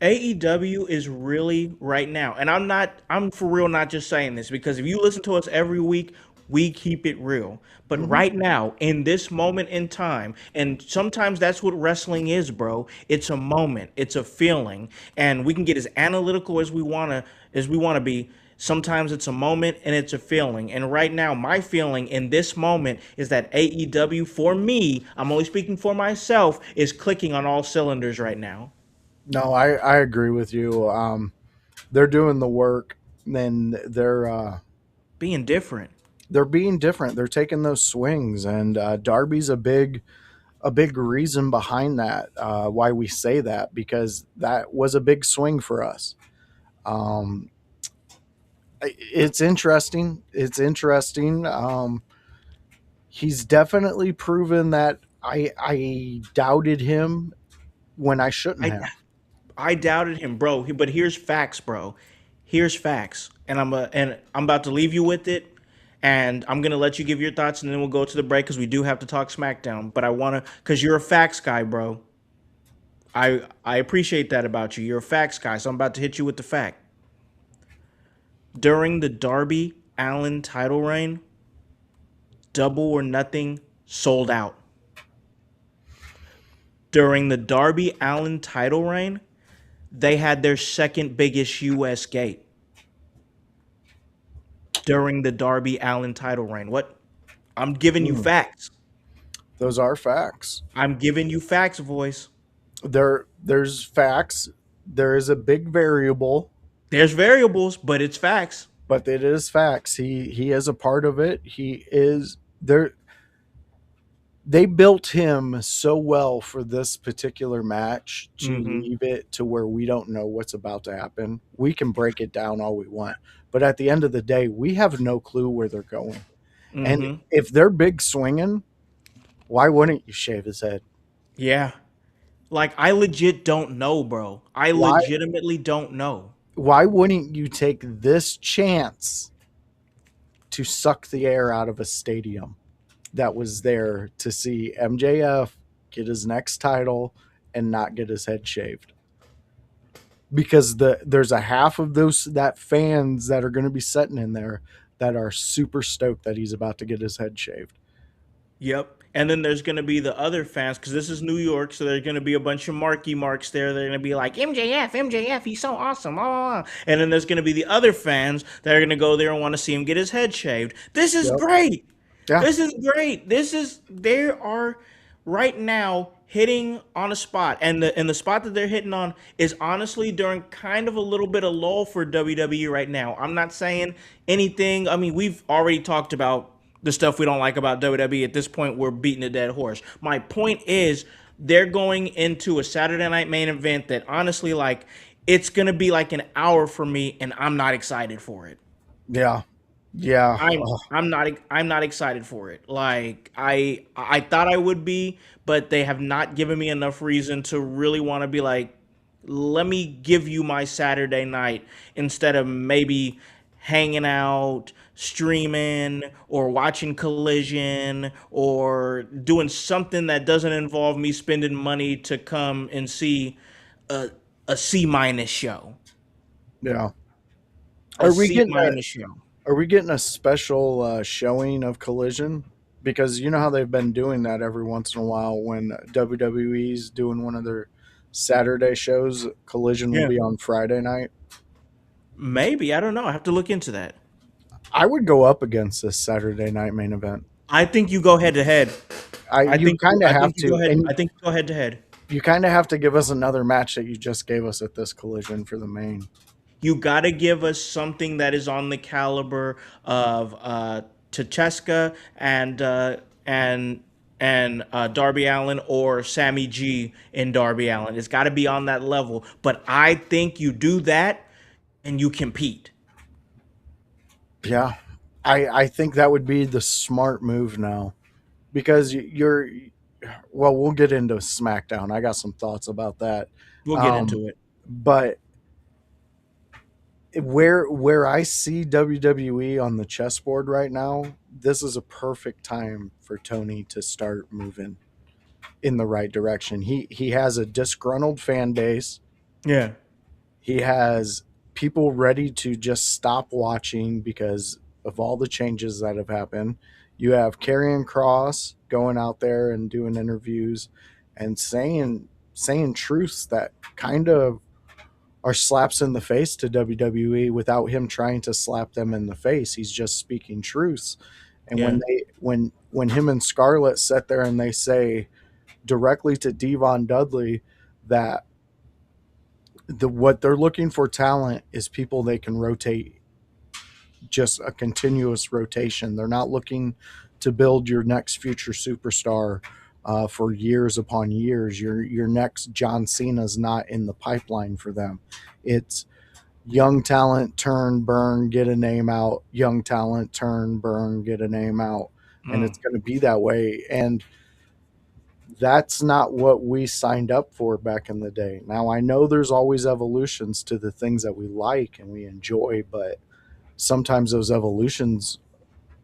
AEW is really right now, and I'm for real not just saying this because if you listen to us every week, we keep it real. But Hmm. right now, in this moment in time, and sometimes that's what wrestling is, bro. It's a moment, it's a feeling, and we can get as analytical as we wanna be. Sometimes it's a moment and it's a feeling. And right now, my feeling in this moment is that AEW, for me, I'm only speaking for myself, is clicking on all cylinders right now. No, I agree with you. They're doing the work, and Being different. they're being different. They're taking those swings, and Darby's a big reason behind that. Why we say that, because that was a big swing for us. Um, it's interesting. It's interesting. He's definitely proven that I doubted him when I shouldn't I have. I doubted him, bro. But here's facts, bro. Here's facts, and I'm about to leave you with it, and I'm gonna let you give your thoughts, and then we'll go to the break because we do have to talk SmackDown. But I wanna, because you're a facts guy, bro. I appreciate that about you. You're a facts guy, so I'm about to hit you with the fact. During the Darby Allen title reign, Double or Nothing sold out. During the Darby Allen title reign, they had their second biggest US gate during the Darby Allen title reign. What? I'm giving you Hmm. facts. Those are facts. I'm giving you facts, voice. There's facts. There is a big variable, There's variables, but it's facts. but it is facts. He is a part of it. He is there. They built him so well for this particular match to Mm-hmm. leave it to where we don't know what's about to happen. We can break it down all we want, but at the end of the day, we have no clue where they're going. And Mm-hmm. if they're big swinging, why wouldn't you shave his head? Yeah. Like I legit don't know, bro. I Why legitimately don't know. why wouldn't you take this chance to suck the air out of a stadium that was there to see MJF get his next title and not get his head shaved? Because there's a half of those that fans that are going to be sitting in there that are super stoked that he's about to get his head shaved. Yep. And then there's going to be the other fans because this is New York, so there's going to be a bunch of marky marks there. They're going to be like MJF, MJF, he's so awesome. Oh. And then there's going to be the other fans that are going to go there and want to see him get his head shaved. This is Yep. great. Yeah. This is great. They are right now hitting on a spot, and the spot that they're hitting on is honestly during kind of a little bit of lull for WWE right now. I'm not saying anything. I mean, we've already talked about the stuff we don't like about WWE. At this point, we're beating a dead horse. My point is they're going into a Saturday night main event that honestly, like, it's gonna be like an hour for me, and I'm not excited for it. Yeah. Yeah. I'm not excited for it. Like I thought I would be, but they have not given me enough reason to really want to be like, let me give you my Saturday night instead of maybe hanging out, streaming, or watching Collision, or doing something that doesn't involve me spending money to come and see a a C minus show. Yeah. A Are we C getting a minus show. Are we getting a special showing of Collision? Because you know how they've been doing that every once in a while when WWE's doing one of their Saturday shows, Collision will Yeah. be on Friday night. Maybe. I don't know. I have to look into that. I would go up against this Saturday night main event. I think you go head to head. You kind of I have think you go to, ahead. and I think you go head to head. you kind of have to give us another match that you just gave us at this Collision for the main. You got to give us something that is on the caliber of Tacheska and Darby Allen or Sammy G in Darby Allen. It's got to be on that level. But I think you do that and you compete. Yeah, I think that would be the smart move now because you're well. We'll get into SmackDown. I got some thoughts about that. We'll get Um, into it. but where I see WWE on the chessboard right now, this is a perfect time for Tony to start moving in the right direction. He has a disgruntled fan base. Yeah. He has people ready to just stop watching because of all the changes that have happened. You have Karrion Kross going out there and doing interviews and saying truths that kind of are slaps in the face to WWE without him trying to slap them in the face. He's just speaking truths. And Yeah. when him and Scarlett sit there and they say directly to Devon Dudley that what they're looking for talent is people they can rotate, just a continuous rotation. They're not looking to build your next future superstar for years upon years. Your next John Cena's not in the pipeline for them. It's young talent, turn, burn, get a name out. Young talent, turn, burn, get a name out. And Mm. it's going to be that way. And that's not what we signed up for back in the day. Now, I know there's always evolutions to the things that we like and we enjoy, but sometimes those evolutions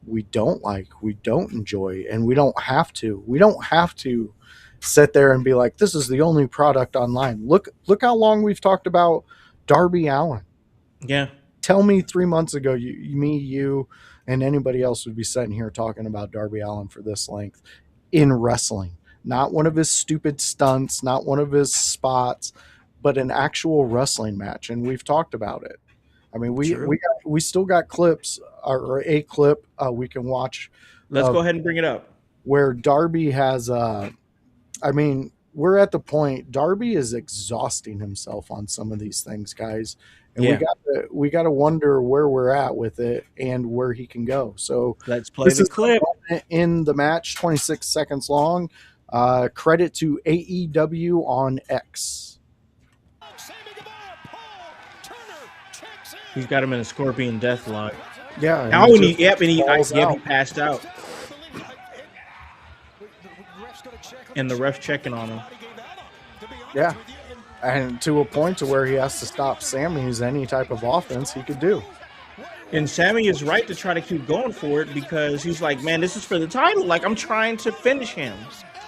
we don't like, we don't enjoy, and we don't have to. We don't have to sit there and be like, this is the only product online. Look how long we've talked about Darby Allin. Yeah. Tell me 3 months ago, you, and anybody else would be sitting here talking about Darby Allin for this length in wrestling. Not one of his stupid stunts, not one of his spots, but an actual wrestling match. And we've talked about it. I mean, True. we still got clips or a clip we can watch Let's of go ahead and bring it up. where Darby has. I mean, we're at the point Darby is exhausting himself on some of these things, guys, and Yeah. we got to wonder where we're at with it and where he can go. So Let's play this the is the clip. moment in the match, 26 seconds long. Credit to AEW on X. He's got him in a scorpion deathlock. Yeah, and Oh, and he, just yep, and he, falls yep, out. he passed out. And the ref checking on him. Yeah, and to a point to where he has to stop Sammy's any type of offense he could do. And Sammy is right to try to keep going for it because he's like, man, this is for the title. Like, I'm trying to finish him.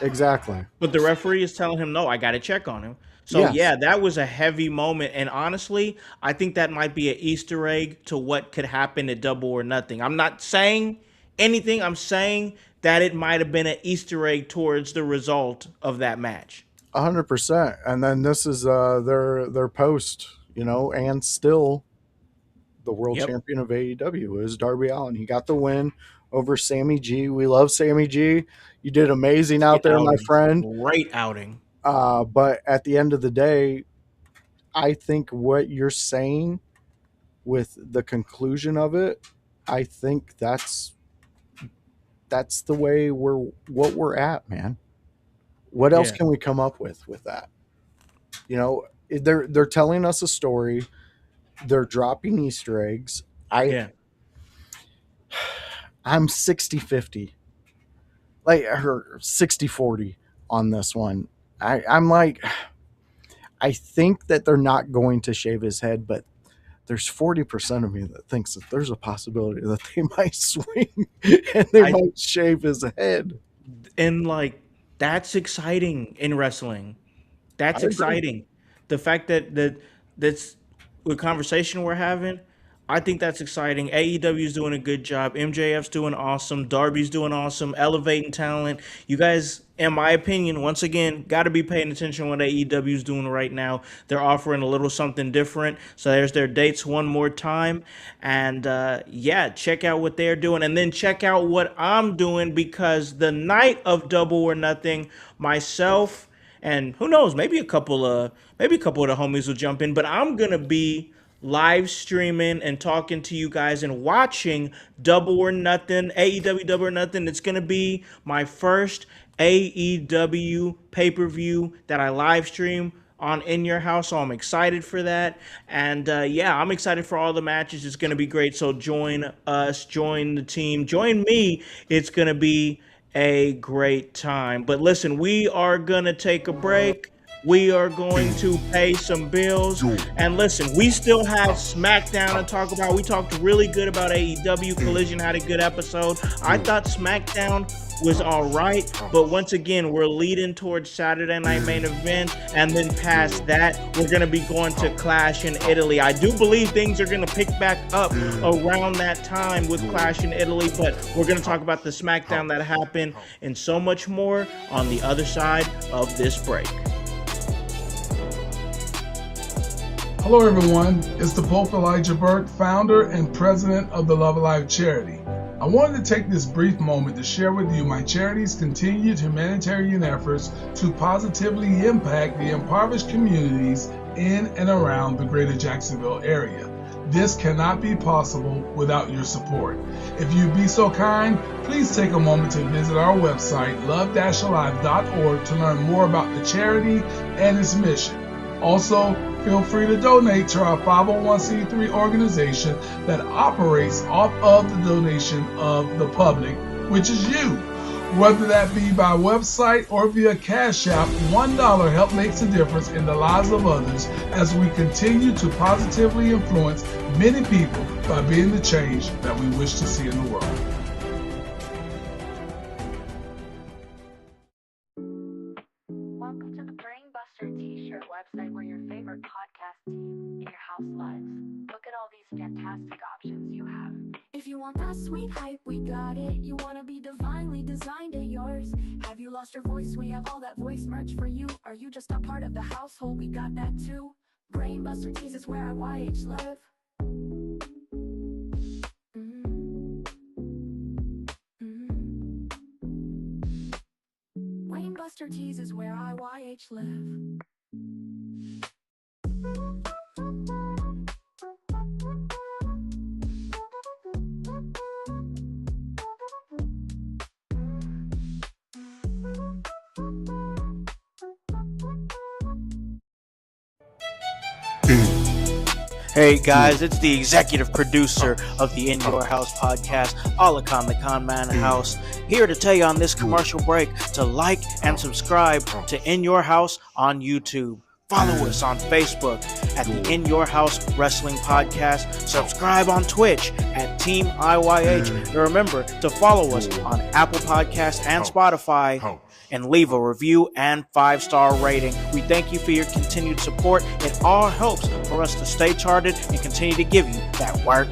Exactly. But the referee is telling him, no, I got to check on him. So, Yes. yeah, that was a heavy moment. And honestly, I think that might be an Easter egg to what could happen at Double or Nothing. I'm not saying anything. I'm saying that it might have been an Easter egg towards the result of that match. 100%. And then this is their post, and still the world Yep. champion of AEW is Darby Allin. He got the win over Sammy G. We love Sammy G. You did amazing out there, my friend. Great outing. But at the end of the day, I think what you're saying with the conclusion of it, I think that's the way what we're at, man. What else Yeah. can we come up with that? They're telling us a story. They're dropping Easter eggs. Yeah. I'm 60-50. Like her 60-40 on this one. I'm like, I think that they're not going to shave his head, but there's 40% of me that thinks that there's a possibility that they might swing and they might shave his head. And like, that's exciting in wrestling. That's I agree. exciting. The fact that that's the conversation we're having, I think that's exciting. AEW is doing a good job. MJF's doing awesome. Darby's doing awesome. Elevating talent. You guys, in my opinion, once again, got to be paying attention to what AEW is doing right now. They're offering a little something different. So there's their dates one more time. And yeah, check out what they're doing. And then check out what I'm doing because the night of Double or Nothing, myself, and who knows, maybe a couple of the homies will jump in, but I'm gonna be live streaming and talking to you guys and watching Double or Nothing, AEW Double or Nothing. It's gonna be my first AEW pay-per-view that I live stream on In Your House, so I'm excited for that. And yeah, I'm excited for all the matches. It's gonna be great. So join us, join the team, join me. It's gonna be a great time. But listen, we are going to take a break. We are going to pay some bills. And listen, we still have SmackDown to talk about. We talked really good about AEW. Collision had a good episode. I thought SmackDown was all right, but once again, we're leading towards Saturday Night Main Event, and then past that, we're going to be going to Clash in Italy. I do believe things are going to pick back up around that time with Clash in Italy, but we're going to talk about the SmackDown that happened and so much more on the other side of this break. Hello everyone, it's the Pope Elijah Burke, founder and president of the Love Alive charity. I wanted to take this brief moment to share with you my charity's continued humanitarian efforts to positively impact the impoverished communities in and around the greater Jacksonville area. This cannot be possible without your support. If you'd be so kind, please take a moment to visit our website, love-alive.org, to learn more about the charity and its mission. Also, feel free to donate to our 501c3 organization that operates off of the donation of the public, which is you. Whether that be by website or via Cash App, $1 help makes a difference in the lives of others as we continue to positively influence many people by being the change that we wish to see in the world. Welcome to the Brainbuster t-shirt website where your favorite podcast team in your house lives. Look at all these fantastic options you have. If you want that sweet hype, we got it. You want to be divinely designed at yours. Have you lost your voice? We have all that voice merch for you. Are you just a part of the household? We got that too. Brainbuster tees is where our YH live. Brainbuster tees is where I YH live. Hey guys, it's the executive producer of the In Your House podcast, Alakan the Con Man House, here to tell you on this commercial break to like and subscribe to In Your House on YouTube. Follow us on Facebook at the In Your House Wrestling Podcast. Subscribe on Twitch at Team IYH. And remember to follow us on Apple Podcasts and Spotify. And leave a review and 5-star rating. We thank you for your continued support. It all helps for us to stay charted and continue to give you that work.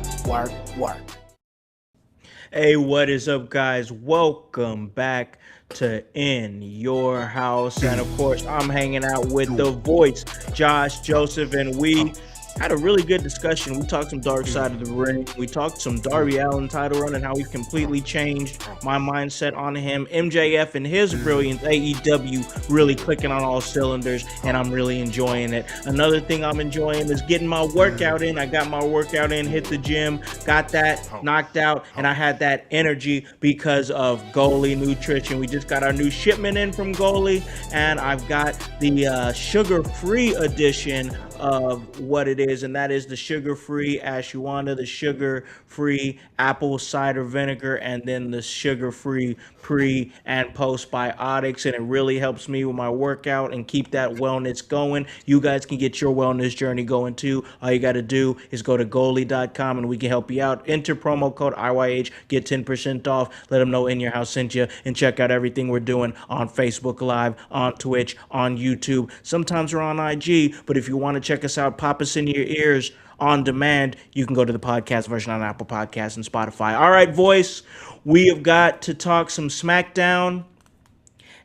Hey, what is up, guys? Welcome back to In Your House. And of course, I'm hanging out with the voice, Josh Joseph, and we had a really good discussion. We talked some Dark Side of the Ring. We talked some Darby Allin title run and how he completely changed my mindset on him. MJF and his brilliance. AEW really clicking on all cylinders, and I'm really enjoying it. Another thing I'm enjoying is getting my workout in. I got my workout in, hit the gym, got that knocked out, and I had that energy because of Goalie Nutrition. We just got our new shipment in from Goalie, and I've got the sugar-free edition of what it is, and that is the sugar-free ashwagandha, the sugar-free apple cider vinegar, and then the sugar-free pre and postbiotics, and it really helps me with my workout and keep that wellness going. You guys can get your wellness journey going too. All you got to do is go to goalie.com and we can help you out. Enter promo code IYH, get 10% off. Let them know In Your House sent you, and check out everything we're doing on Facebook Live, on Twitch, on YouTube. Sometimes we're on IG, but if you want to check us out, pop us in your ears on demand, you can go to the podcast version on Apple Podcasts and Spotify. All right, Voice, we have got to talk some SmackDown.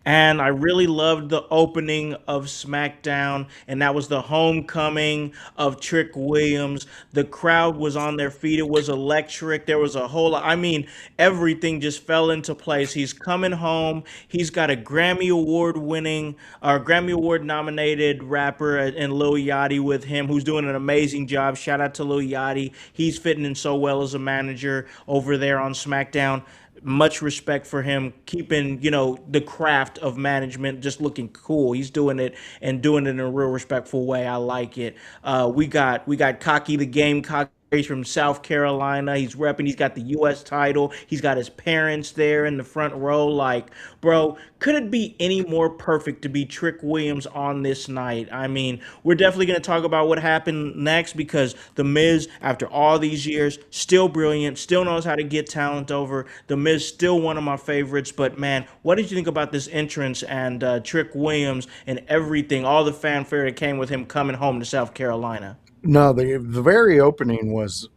And I really loved the opening of SmackDown, and that was the homecoming of Trick Williams. The crowd was on their feet. It was electric. There was a whole lot. I mean, everything just fell into place. He's coming home. He's got a Grammy Award winning or Grammy Award nominated rapper in Lil Yachty with him, who's doing an amazing job. Shout out to Lil Yachty. He's fitting in so well as a manager over there on SmackDown. Much respect for him keeping, the craft of management just looking cool. He's doing it and doing it in a real respectful way. I like it. We got Cocky the Gamecock. He's from South Carolina. He's repping. He's got the U.S. title. He's got his parents there in the front row. Like, bro, could it be any more perfect to be Trick Williams on this night? I mean, we're definitely going to talk about what happened next because The Miz, after all these years, still brilliant, still knows how to get talent over. The Miz, still one of my favorites. But, man, what did you think about this entrance and Trick Williams and everything, all the fanfare that came with him coming home to South Carolina? No, the very opening was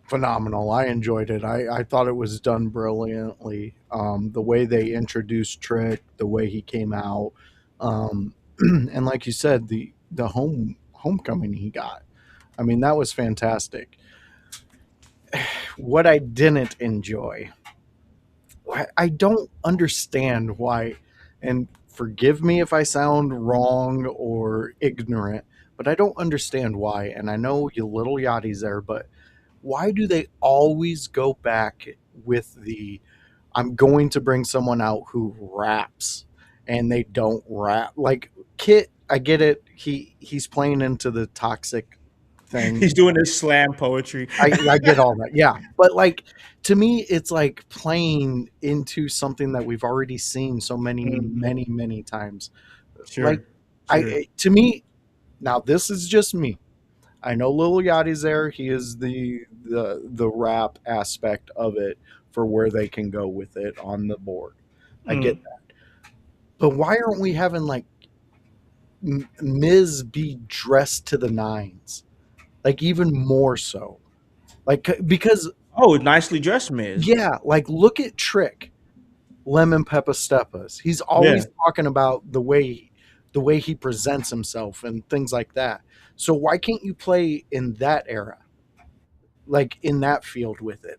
phenomenal. I enjoyed it. I thought it was done brilliantly. The way they introduced Trick, the way he came out, and like you said, the homecoming he got. I mean, that was fantastic. What I didn't enjoy, I don't understand why, and forgive me if I sound wrong or ignorant, but I don't understand why. And I know you little yachty's there, but why do they always go back with the I'm going to bring someone out who raps and they don't rap? Like Kit, I get it. He's playing into the toxic thing. He's doing his slam poetry. I get all that. Yeah. But like to me, it's like playing into something that we've already seen so many, Mhm. many, many times. Like Sure, sure. to me, now this is just me. I know Lil Yachty's there. He is the rap aspect of it for where they can go with it on the board. I get Mm. that. But why aren't we having like Miz be dressed to the nines? Like even more so. Like because Oh, nicely dressed, Miz. yeah, like look at Trick, Lemon Pepper Steppers. He's Yeah. always talking about the way he presents himself and things like that. So why can't you play in that era? Like in that field with it.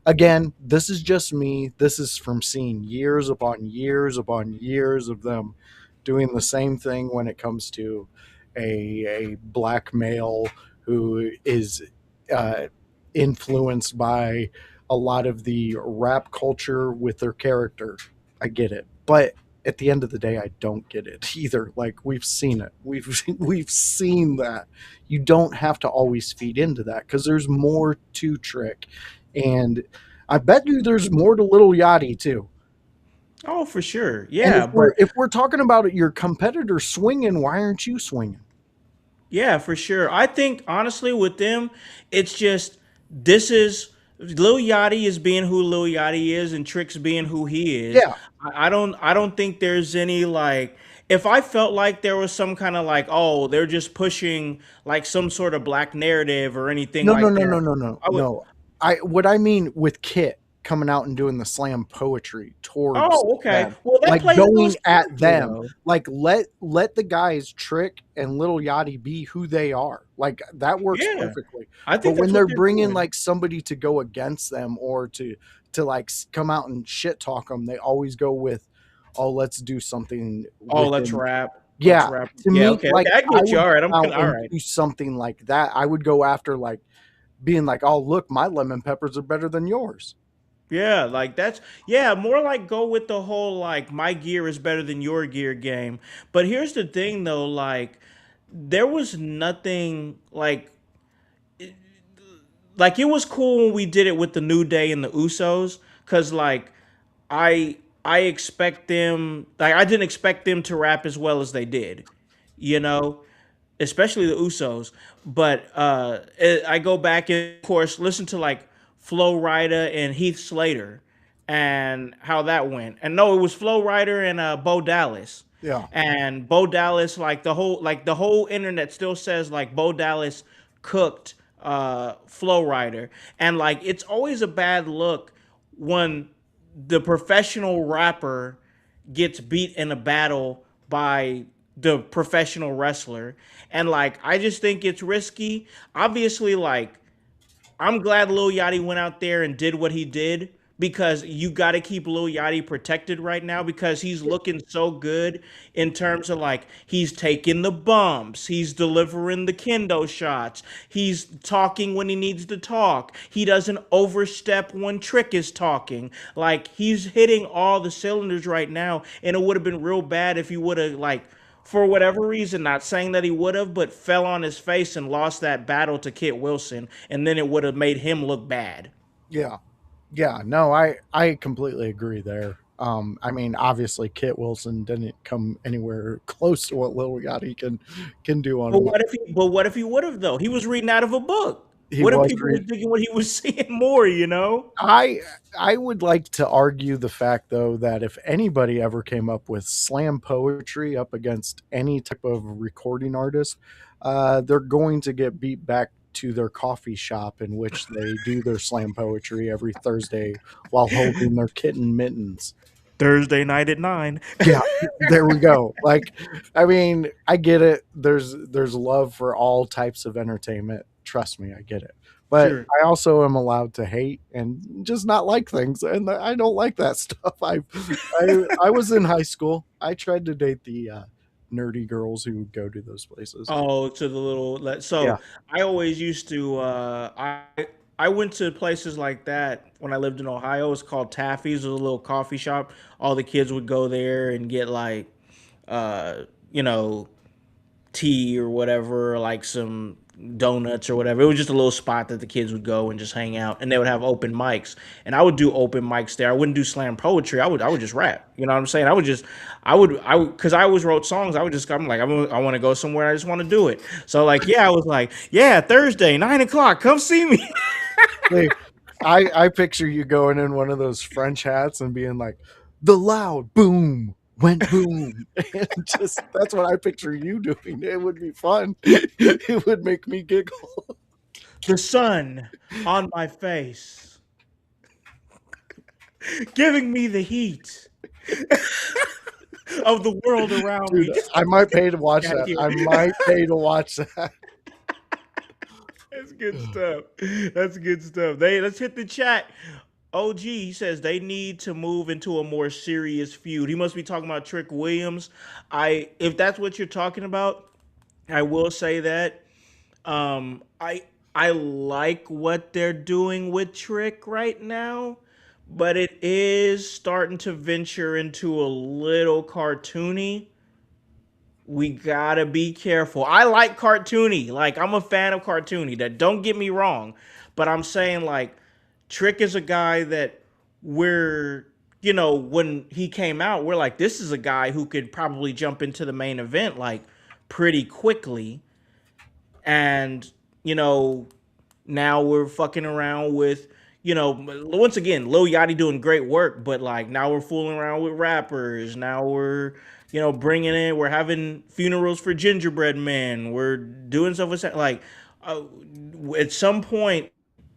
Again, this is just me. This is from seeing years upon years upon years of them doing the same thing when it comes to a black male who is uh, influenced by a lot of the rap culture with their character. I get it, but at the end of the day, I don't get it either. Like we've seen it, we've seen that. You don't have to always feed into that because there's more to Trick, and I bet you there's more to Little Yachty too. Oh, for sure. And Yeah, but if we're talking about it, your competitor swinging, why aren't you swinging? yeah, for sure. I think honestly with them, it's just this is Lil Yachty is being who Lil Yachty is, and Trick's being who he is. Yeah, I don't think there's any like if I felt like there was some kind of like, oh, they're just pushing like some sort of black narrative or anything no, no, like no, that, no, no, no, I would. no. What I mean with Kit coming out and doing the slam poetry towards Oh, okay. them, Well, that like plays into going his at character them, though. like let the guys Trick and Little Yachty be who they are. Like that works Yeah, perfectly. I But think when that's what they're they're bringing doing. like somebody to go against them or to like come out and shit talk them, they always go with, oh, let's do something Oh, let's within. rap. Let's Yeah, rap. to Yeah, me, okay, like okay. I I get you. would All right, come I'm kind out of all and right. do something like that. I would go after like being like, "Oh, look, my lemon peppers are better than yours." Yeah, like that's yeah, more like go with the whole like my gear is better than your gear game. But here's the thing though, like there was nothing like it was cool when we did it with the New Day and the Usos cuz like I I expect them like I didn't expect them to rap as well as they did. You know? Especially the Usos. But I go back and of course listen to like Flo Rida and Heath Slater and how that went. And no, it was Flo Rida and Bo Dallas. Yeah. And Bo Dallas, like the whole internet still says like Bo Dallas cooked Flow Rider, and like it's always a bad look when the professional rapper gets beat in a battle by the professional wrestler, and like I just think it's risky. Obviously, like I'm glad Lil Yachty went out there and did what he did because you got to keep Lil Yachty protected right now because he's looking so good in terms of like he's taking the bumps, he's delivering the kendo shots, he's talking when he needs to talk, he doesn't overstep when Trick is talking. Like he's hitting all the cylinders right now, and it would have been real bad if he would have like for whatever reason, not saying that he would have, but fell on his face and lost that battle to Kit Wilson, and then it would have made him look bad. Yeah. Yeah, no, I completely agree there. I mean, obviously, Kit Wilson didn't come anywhere close to what Lil Yachty can do on But a mic. what if he? But what if he would have though? He was reading out of a book. He What if was people was great. thinking what he was seeing more? You know? I would like to argue the fact though that if anybody ever came up with slam poetry up against any type of recording artist, they're going to get beat back to their coffee shop in which they do their slam poetry every Thursday while holding their kitten mittens. Thursday night at 9. Yeah, there we go. Like, I mean, I get it. There's love for all types of entertainment. Trust me, I get it. But Sure. I also am allowed to hate and just not like things, and I don't like that stuff. I was in high school. I tried to date the nerdy girls who would go to those places. Oh, to the little. Yeah, So I always used to. I went to places like that when I lived in Ohio. It's called Taffy's. It was a little coffee shop. All the kids would go there and get like, uh, you know, tea or whatever, or like some donuts or whatever. It was just a little spot that the kids would go and just hang out, and they would have open mics. And I would do open mics there. I wouldn't do slam poetry. I would just rap. You know what I'm saying? Because I always wrote songs. I'm like, I want to go somewhere. I just want to do it. So like, yeah, I was like, yeah, Thursday 9 o'clock, come see me. Hey, I picture you going in one of those French hats and being like, the loud boom went boom. And just that's what I picture you doing. It would be fun. It would make me giggle. The sun on my face, giving me the heat of the world around me. Dude, I might pay to watch Out of that. here. I might pay to watch that. That's good stuff. That's good stuff. Let's hit the chat. OG, he says they need to move into a more serious feud. He must be talking about Trick Williams. If that's what you're talking about, I will say that I like what they're doing with Trick right now, but it is starting to venture into a little cartoony. We gotta be careful. I like cartoony. Like I'm a fan of cartoony. That don't get me wrong, but I'm saying like Trick is a guy that we're when he came out, we're like this is a guy who could probably jump into the main event like pretty quickly, and you know now we're fucking around with once again Lil Yachty doing great work, but like now we're fooling around with rappers. Now we're bringing in, we're having funerals for gingerbread men, we're doing stuff with like uh, at some point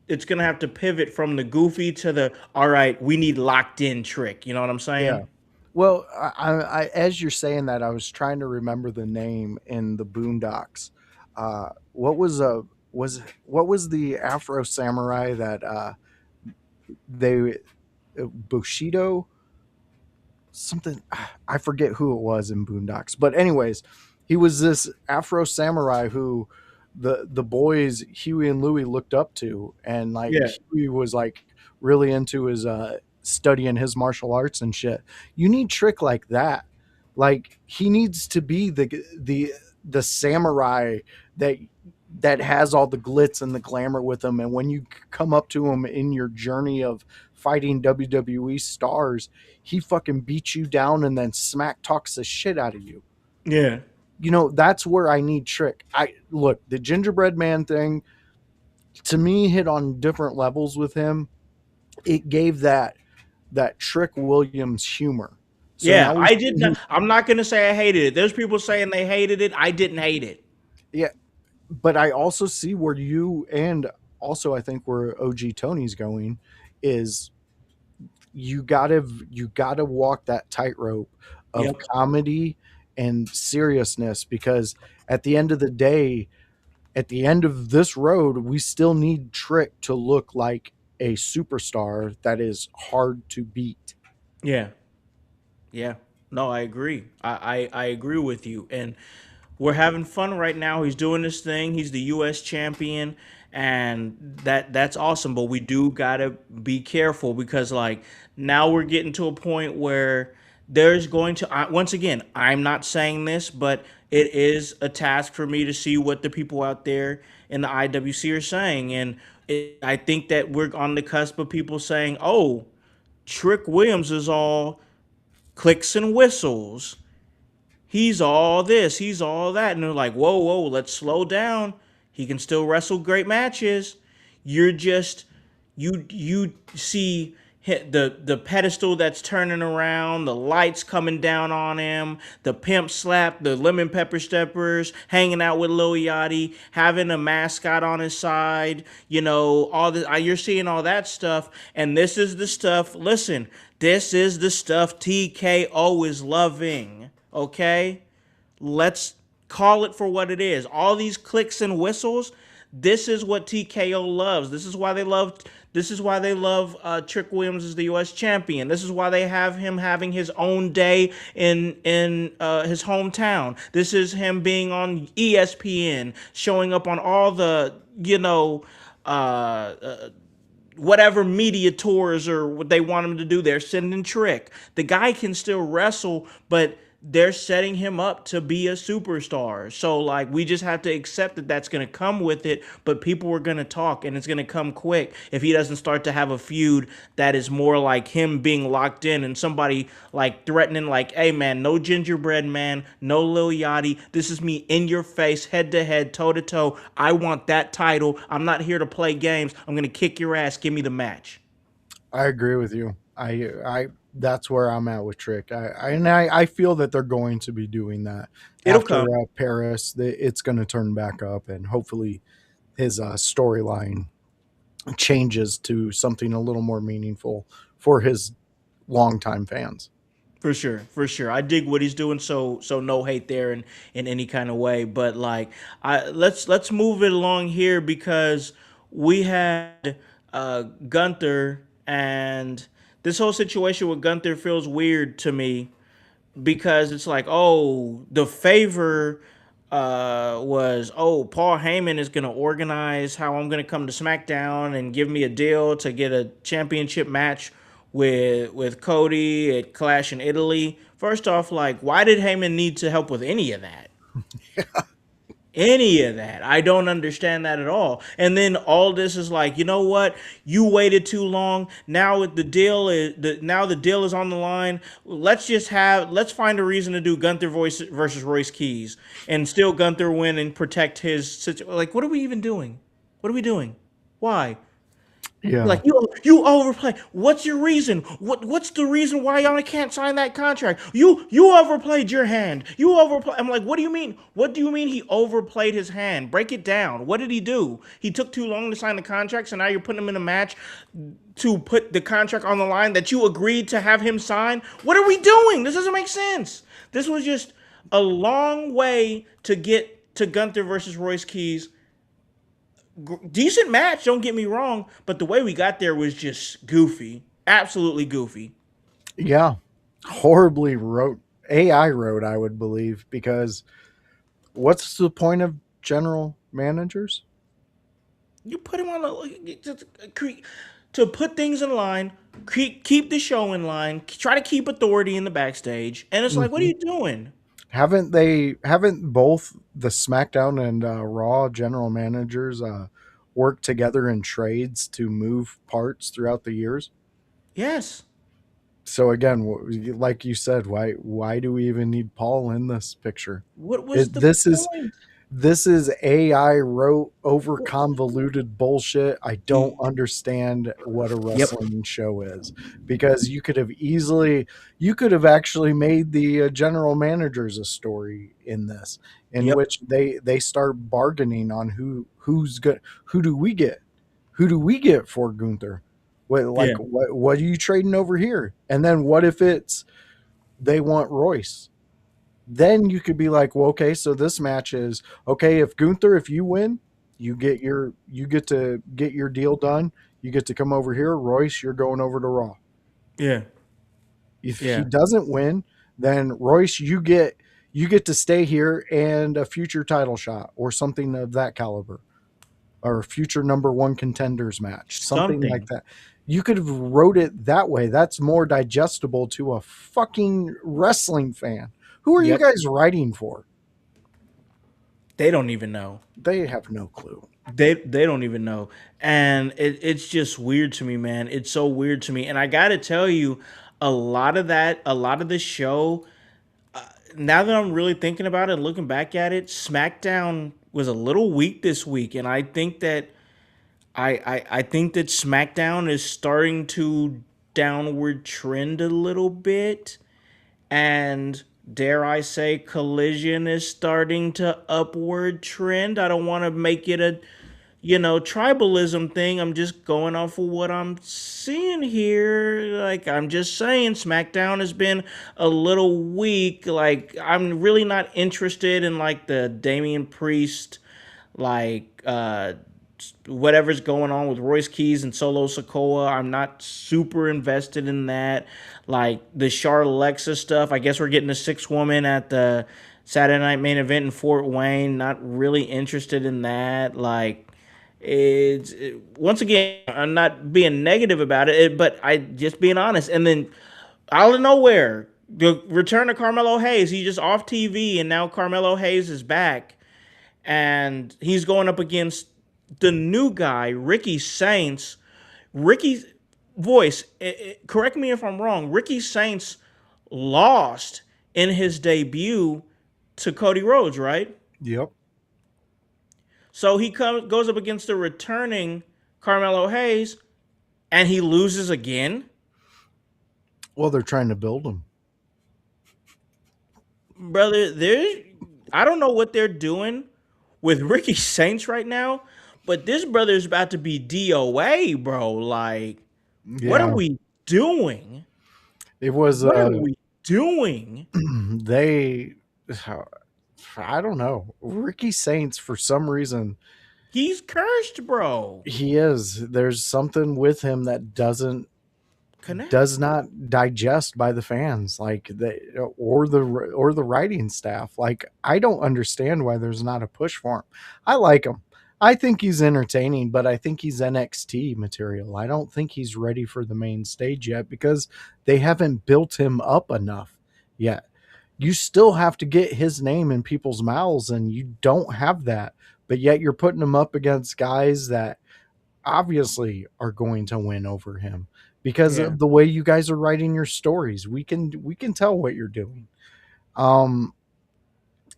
it's gonna have to pivot from the goofy to the all right, we need locked in Trick, you know what I'm Yeah. saying? Well, as you're saying that, I was trying to remember the name in the Boondocks. What what was the Afro samurai that they Bushido something, I forget who it was in Boondocks, but anyways, he was this Afro samurai who the boys Huey and Louie looked up to, and like Yeah. Huey was like really into his studying his martial arts and shit. You need Trick like that. Like he needs to be the samurai that has all the glitz and the glamour with him, and when you come up to him in your journey of fighting WWE stars, he fucking beats you down and then smack talks the shit out of you. Yeah. That's where I need Trick. I look, the gingerbread man thing to me hit on different levels with him. It gave that Trick Williams humor. So Yeah, now we I see did not. I'm not gonna say I hated it. There's people saying they hated it. I didn't hate it. yeah, but I also see where you, and also I think where OG Tony's going is you gotta walk that tightrope of Yep. comedy and seriousness, because at the end of the day, at the end of this road, we still need Trick to look like a superstar that is hard to beat. Yeah. Yeah. No, I agree. I agree with you. And we're having fun right now. He's doing this thing. He's the US champion, and that's awesome, but we do got to be careful because like now we're getting to a point where there's going to once again, I'm not saying this, but it is a task for me to see what the people out there in the IWC are saying, and I think that we're on the cusp of people saying, "Oh, Trick Williams is all clicks and whistles. He's all this, he's all that." And they're like, whoa, whoa, let's slow down. He can still wrestle great matches. You're just you see the pedestal that's turning around, the lights coming down on him, the pimp slap, the lemon pepper steppers, hanging out with Lil Yachty, having a mascot on his side, all this. You're seeing all that stuff, and this is the stuff. Listen, this is the stuff TKO is loving. Okay, let's call it for what it is. All these clicks and whistles. This is what TKO loves. This is why they love. This is why they love Trick Williams as the U.S. champion. This is why they have him having his own day in his hometown. This is him being on ESPN, showing up on all the uh, uh, whatever media tours or what they want him to do. They're sending Trick. The guy can still wrestle, but they're setting him up to be a superstar. So like we just have to accept that that's going to come with it, but people are going to talk and it's going to come quick if he doesn't start to have a feud that is more like him being locked in and somebody like threatening like, "Hey man, no gingerbread man, no Lil Yachty. This is me in your face, head to head, toe to toe. I want that title. I'm not here to play games. I'm going to kick your ass. Give me the match." I agree with you. I that's where I'm at with Trick. I feel that they're going to be doing that It'll after come. Paris. It's going to turn back up, and hopefully his storyline changes to something a little more meaningful for his longtime fans. For sure, for sure. I dig what he's doing, so no hate there in any kind of way. But like, let's move it along here because we had Gunther, and this whole situation with Gunther feels weird to me because it's like, oh, the favor was, oh, Paul Heyman is going to organize how I'm going to come to SmackDown and give me a deal to get a championship match with Cody at Clash in Italy. First off, like, why did Heyman need to help with any of that? Any of that. I don't understand that at all. And then all this is like, you know what? You waited too long. Now the deal is on the line. Let's find a reason to do Gunther Voice versus Royce Keys and still Gunther win and protect his situation. Like, what are we even doing? What are we doing? Why? Yeah, Like you overplay. What's your reason? What's the reason why y'all can't sign that contract? You overplayed your hand. You overplay. I'm like, what do you mean? What do you mean he overplayed his hand? Break it down. What did he do? He took too long to sign the contract, so now you're putting him in a match to put the contract on the line that you agreed to have him sign. What are we doing? This doesn't make sense. This was just a long way to get to Gunther versus Royce Keys. Decent match, don't get me wrong, but the way we got there was just goofy. Absolutely goofy. yeah, horribly wrote AI wrote, I would believe, because what's the point of general managers? You put him on to put things in line, keep the show in line, try to keep authority in the backstage, and it's like, what are Mhm. you doing? Haven't both the SmackDown and Raw general managers worked together in trades to move parts throughout the years? Yes. So again, like you said, why do we even need Paul in this picture? What was It, the this is point? this is AI wrote over convoluted bullshit. I don't Y- understand what a Yep. wrestling show is, because you could have actually made the general managers a story in this, in Yep. which they start bargaining on who's good, who do we get, who do we get for Gunther, Yeah. what are you trading over here, and then what if it's they want Royce? Then you could be like, well, okay, so this match is okay. If Gunther, if you win, you get to get your deal done. You get to come over here. Royce, you're going over to Raw. Yeah. If he Yeah. doesn't win, then Royce, you get to stay here and a future title shot or something of that caliber, or a future number one contenders match, something like Something. that. You could have wrote it that way. That's more digestible to a fucking wrestling fan. Who are you Yep. guys writing for? They don't even know. They have no clue. They don't even know. And it's just weird to me, man. It's so weird to me. And I gotta tell you, a lot of the show, now that I'm really thinking about it, looking back at it, SmackDown was a little weak this week. And I think that I think that SmackDown is starting to downward trend a little bit. And dare I say, Collision is starting to upward trend. I don't want to make it a tribalism thing. I'm just going off of what I'm seeing here. Like, I'm just saying, SmackDown has been a little weak. Like, I'm really not interested in like the Damian Priest, like whatever's going on with Royce Keys and Solo Sokoa. I'm not super invested in that. Like the Charlotte Alexa stuff. I guess we're getting a 6 woman at the Saturday Night Main Event in Fort Wayne. Not really interested in that. Like, once again, I'm not being negative about it, but I just being honest. And then out of nowhere, the return of Carmelo Hayes. He's just off TV, and now Carmelo Hayes is back, and he's going up against the new guy, Ricky Saints. Ricky's voice. Correct me if I'm wrong. Ricky Saints lost in his debut to Cody Rhodes, right? Yep. So he goes up against the returning Carmelo Hayes, and he loses again. Well, they're trying to build them. Brother, I don't know what they're doing with Ricky Saints right now, but this brother is about to be DOA, bro. Like, what are Yeah. we doing? It was What are we doing? they I don't know. Ricky Saints, for some reason, He's cursed, bro. he is. There's something with him that does Connect. not digest by the fans, like they or the writing staff. Like, I don't understand why there's not a push for him. I like him. I think he's entertaining, but I think he's NXT material. I don't think he's ready for the main stage yet, because they haven't built him up enough yet. You still have to get his name in people's mouths, and you don't have that. But yet you're putting him up against guys that obviously are going to win over him because Yeah. of the way you guys are writing your stories. We can tell what you're doing. Um,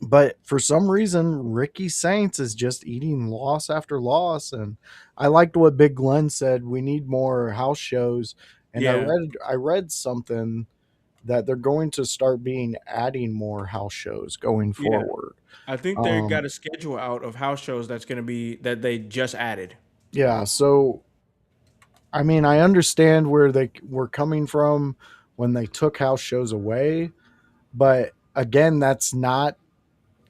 but for some reason, Ricky Saints is just eating loss after loss. And I liked what Big Glenn said. We need more house shows. And Yeah. I read something that they're going to start adding more house shows going Yeah. forward. I think they Um, got a schedule out of house shows that's going to be that they just added. yeah. So I mean, I understand where they were coming from when they took house shows away, but again, that's not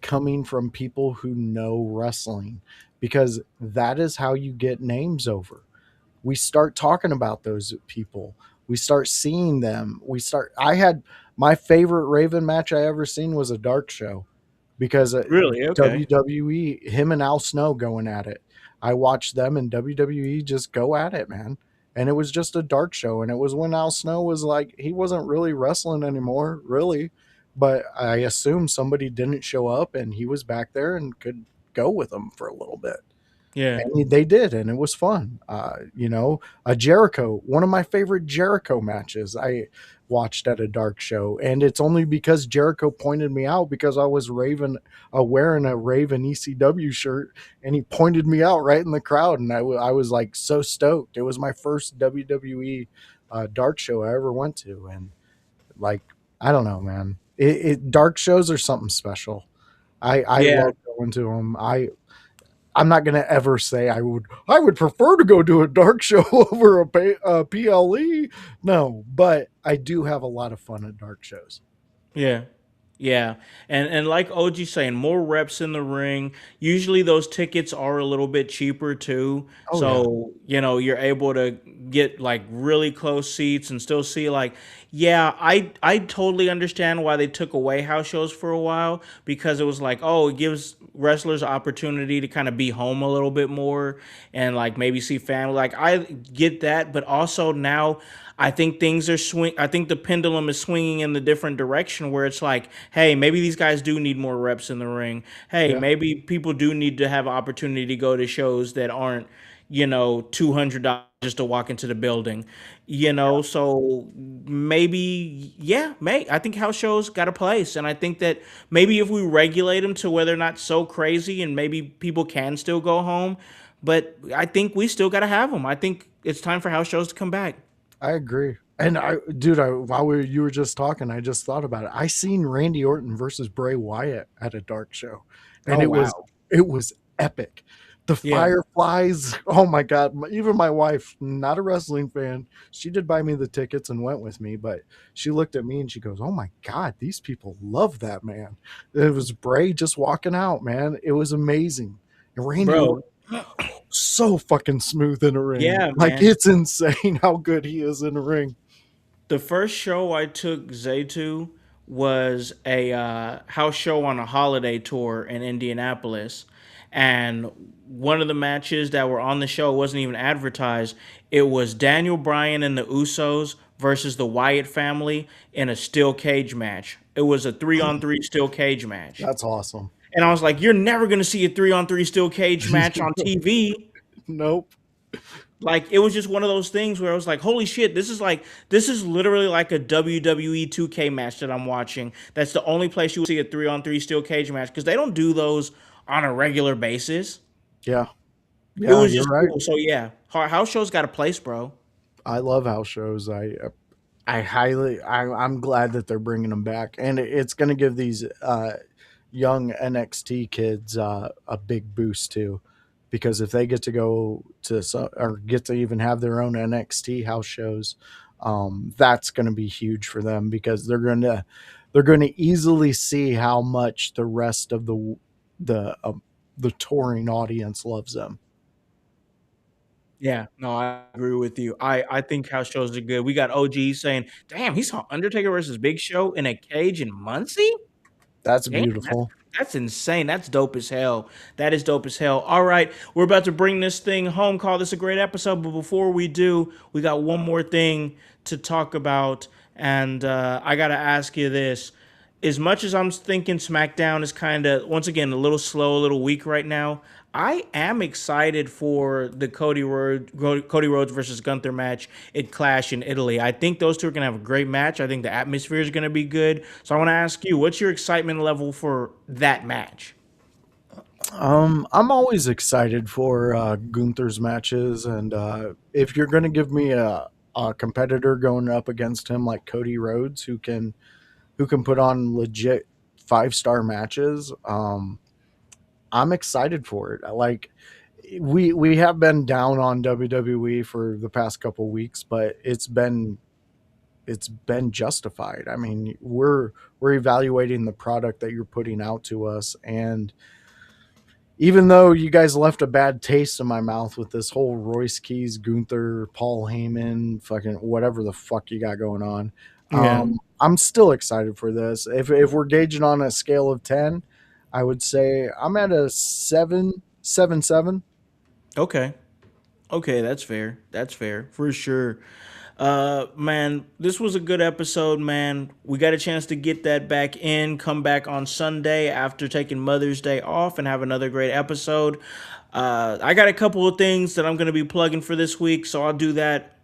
coming from people who know wrestling, because that is how you get names over. We start talking about those people. We start seeing them. I had my favorite Raven match I ever seen was a dark show, because Really? Okay. WWE, him and Al Snow going at it. I watched them and WWE just go at it, man. And it was just a dark show. And it was when Al Snow was like, he wasn't really wrestling anymore, really. But I assume somebody didn't show up and he was back there and could go with them for a little bit. Yeah. And they did, and it was fun. A Jericho, one of my favorite Jericho matches I watched at a dark show, and it's only because Jericho pointed me out because I was wearing a Raven ECW shirt, and he pointed me out right in the crowd, and I was like so stoked. It was my first WWE dark show I ever went to, and like I don't know, man. Dark shows are something special. I Yeah. love going to them. I'm not gonna ever say I would prefer to go to a dark show over a PLE. No, but I do have a lot of fun at dark shows. Yeah. Yeah. And like OG saying, more reps in the ring. Usually those tickets are a little bit cheaper too. Oh yeah, So, you're able to get like really close seats and still see like, yeah, I totally understand why they took away house shows for a while because it was like, oh, it gives wrestlers opportunity to kind of be home a little bit more and like maybe see family. Like I get that, but also now I think things are swing. I think the pendulum is swinging in the different direction where it's like, hey, maybe these guys do need more reps in the ring. Hey, yeah. maybe people do need to have opportunity to go to shows that aren't, $200 just to walk into the building. So maybe, yeah, I think house shows got a place, and I think that maybe if we regulate them to where they're not so crazy, and maybe people can still go home, but I think we still got to have them. I think it's time for house shows to come back. I agree. And you were just talking, I just thought about it. I seen Randy Orton versus Bray Wyatt at a dark show, and Oh it was wow. it was epic. The Yeah. fireflies, oh my god! Even my wife, not a wrestling fan, she did buy me the tickets and went with me. But she looked at me and she goes, "Oh my god, these people love that man." It was Bray just walking out, man. It was amazing. And Randy Bro. Orton, so fucking smooth in a ring. Yeah, Like man. it's insane how good he is in a ring. The first show I took Zay to was a house show on a holiday tour in Indianapolis. And one of the matches that were on the show wasn't even advertised. It was Daniel Bryan and the Usos versus the Wyatt family in a steel cage match. It was a 3-on-3 steel cage match. That's awesome. And I was like, you're never going to see a 3-on-3 steel cage match on TV. Nope. Like it was just one of those things where I was like, "Holy shit! This is literally like a WWE 2K match that I'm watching." That's the only place you will see a 3-on-3 steel cage match because they don't do those on a regular basis. Yeah. It Yeah, was you're just right. cool. So yeah, house shows got a place, bro. I love house shows. I'm glad that they're bringing them back, and it's going to give these young NXT kids a big boost too, because if they get to go to or get to even have their own NXT house shows, that's going to be huge for them because they're going to easily see how much the rest of the touring audience loves them. Yeah, no, I agree with you. I think house shows are good. We got OG saying, "Damn, he saw Undertaker versus Big Show in a cage in Muncie." That's Damn, that's beautiful. that's insane. That's dope as hell. That is dope as hell. All right, we're about to bring this thing home. Call this a great episode, but before we do, we got one more thing to talk about, and I gotta ask you this: as much as I'm thinking SmackDown is kind of once again a little slow, a little weak right now, I am excited for the Cody Rhodes versus Gunther match at Clash in Italy. I think those two are gonna have a great match. I think the atmosphere is gonna be good. So I want to ask you, what's your excitement level for that match? I'm always excited for Gunther's matches, and if you're going to give me a competitor going up against him like Cody Rhodes, who can put on legit 5-star matches, I'm excited for it. Like we have been down on WWE for the past couple weeks, but it's been justified. I mean, we're evaluating the product that you're putting out to us, and even though you guys left a bad taste in my mouth with this whole Royce Keys, Gunther, Paul Heyman, fucking whatever the fuck you got going on, Yeah. I'm still excited for this. If we're gauging on a scale of 10, I would say I'm at a 7, 7, 7. Okay. Okay, that's fair. That's fair for sure. Man, this was a good episode, man. We got a chance to get that back in, come back on Sunday after taking Mother's Day off and have another great episode. I got a couple of things that I'm going to be plugging for this week, so I'll do that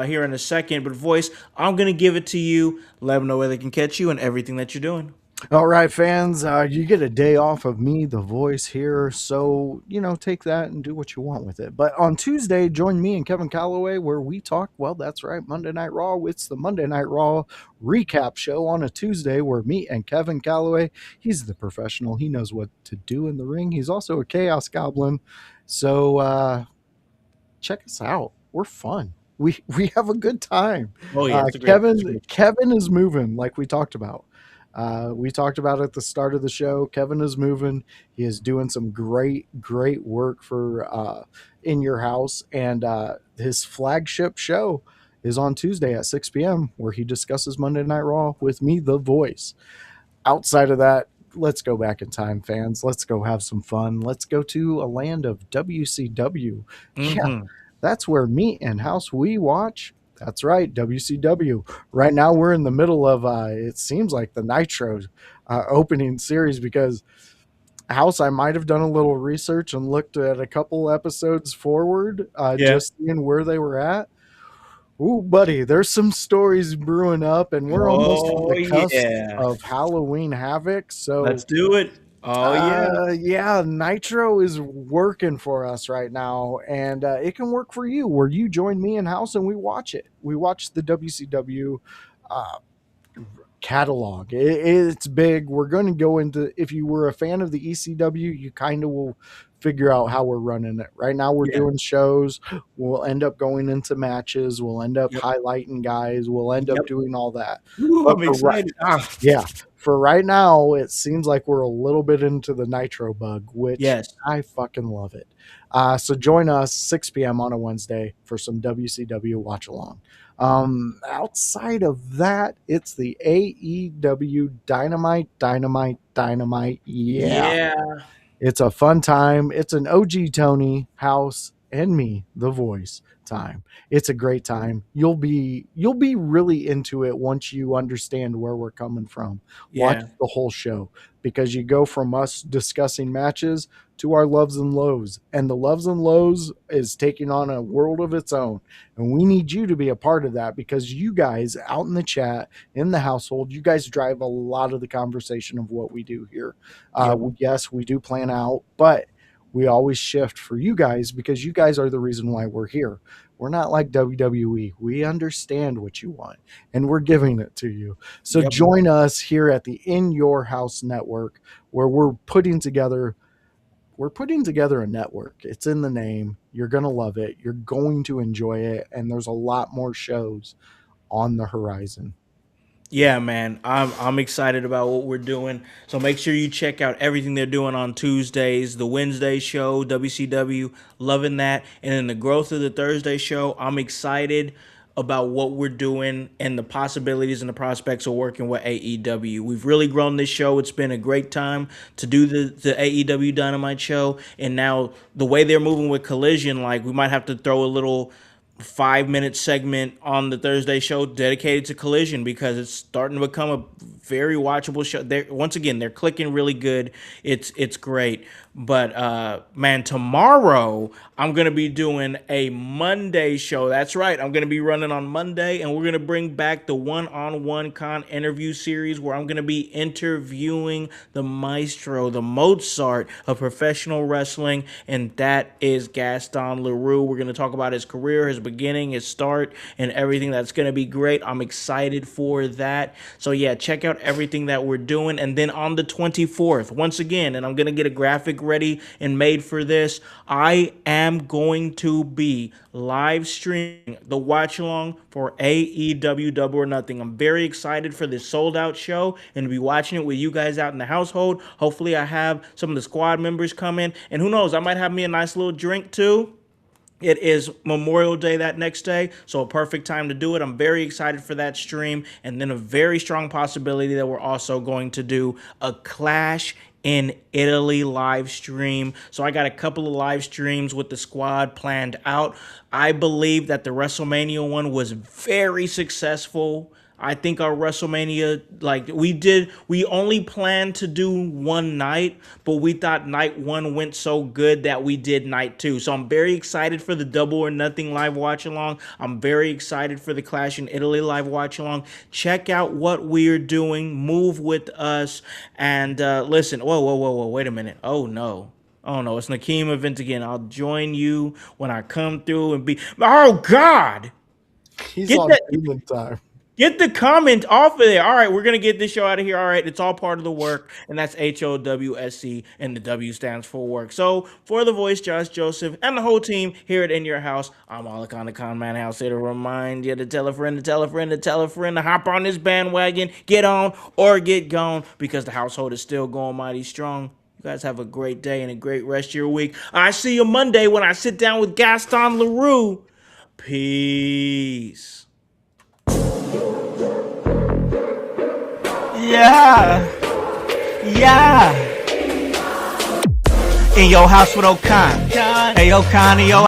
here in a second. But, Voice, I'm going to give it to you. Let them know where they can catch you and everything that you're doing. All right, fans, you get a day off of me, the voice here. So, take that and do what you want with it. But on Tuesday, join me and Kevin Calloway where we talk, well, that's right, Monday Night Raw. It's the Monday Night Raw recap show on a Tuesday where me and Kevin Calloway, he's the professional. He knows what to do in the ring. He's also a Chaos Goblin. So, check us out. We're fun. We have a good time. Oh, yeah. It's a Kevin is moving like we talked about. We talked about at the start of the show. Kevin is moving. He is doing some great work for In Your House, and his flagship show is on Tuesday at 6 p.m. where he discusses Monday Night Raw with me, the voice. Outside of that, let's go back in time, fans. Let's go have some fun. Let's go to a land of WCW. Yeah, that's where me and House we watch. That's right, WCW. Right now, we're in the middle of, it seems like the Nitro opening series because, House, I might have done a little research and looked at a couple episodes forward, just seeing where they were at. Ooh, buddy, there's some stories brewing up, and we're almost on the cusp of Halloween Havoc. So let's do it. Oh, yeah, Nitro is working for us right now, and it can work for you where you join me in House and we watch it. We watch the WCW catalog. It's big. We're going to go into, if you were a fan of the ECW, you kind of will figure out how we're running it. Right now we're doing shows. We'll end up going into matches. We'll end up highlighting guys. We'll end up doing all that. Ooh, I'm excited. For right now, it seems like we're a little bit into the Nitro bug, which I fucking love it. So join us 6 p.m. on a Wednesday for some WCW watch along. Outside of that, it's the AEW Dynamite. Yeah. It's a fun time. It's an OG Tony, House, and me, the voice time. It's a great time. You'll be really into it once you understand where we're coming from. Watch the whole show because you go from us discussing matches to our loves and lows. And the loves and lows is taking on a world of its own. And we need you to be a part of that because you guys out in the chat, in the household, you guys drive a lot of the conversation of what we do here. Yes, we do plan out, but we always shift for you guys because you guys are the reason why we're here. We're not like WWE. We understand what you want, and we're giving it to you. So join us here at the In Your House Network, where we're putting together a network. It's in the name. You're going to love it. You're going to enjoy it, and there's a lot more shows on the horizon. Yeah, man, I'm excited about what we're doing. So make sure you check out everything they're doing on Tuesdays, the Wednesday show, WCW, loving that. And then the growth of the Thursday show, I'm excited about what we're doing and the possibilities and the prospects of working with AEW. We've really grown this show. It's been a great time to do the AEW Dynamite show. And now the way they're moving with Collision, like we might have to throw a little 5-minute segment on the Thursday show dedicated to Collision because it's starting to become a very watchable show. Once again, they're clicking really good. It's great. But man, tomorrow I'm gonna be doing a Monday show. That's right. I'm gonna be running on Monday, and we're gonna bring back the one-on-one interview series where I'm gonna be interviewing the maestro, the Mozart of professional wrestling, and that is Gaston Leroux. We're gonna talk about his career, his beginning, his start, and everything. That's gonna be great. I'm excited for that. So yeah, check out everything that we're doing. And then on the 24th, once again, and I'm gonna get a graphic ready and made for this, I am going to be live streaming the watch along for AEW Double or Nothing. I'm very excited for this sold out show and to be watching it with you guys out in the household. Hopefully I have some of the squad members come in, and who knows, I might have me a nice little drink too. It is Memorial Day that next day, so a perfect time to do it. I'm very excited for that stream, and then a very strong possibility that we're also going to do a Clash in Italy live stream. So I got a couple of live streams with the squad planned out. I believe that the WrestleMania one was very successful. I think our WrestleMania, like we only planned to do one night, but we thought night one went so good that we did night two. So I'm very excited for the Double or Nothing live watch along. I'm very excited for the Clash in Italy live watch along. Check out what we're doing. Move with us. And listen, whoa, wait a minute. Oh no, it's Nakeem event again. I'll join you when I come through and be, oh God. He's Get on that. demon time. Get the comment off of there. All right, we're going to get this show out of here. All right, it's all part of the work, and that's HOWSC, and the W stands for work. So, for the voice, Josh Joseph, and the whole team here at In Your House, I'm Alakon, the Con Man House, here to remind you to tell a friend, to tell a friend, to tell a friend, to hop on this bandwagon, get on or get gone, because the household is still going mighty strong. You guys have a great day and a great rest of your week. I see you Monday when I sit down with Gaston LaRue. Peace. Yeah. In your house with O'Con. Hey, O'Con, in your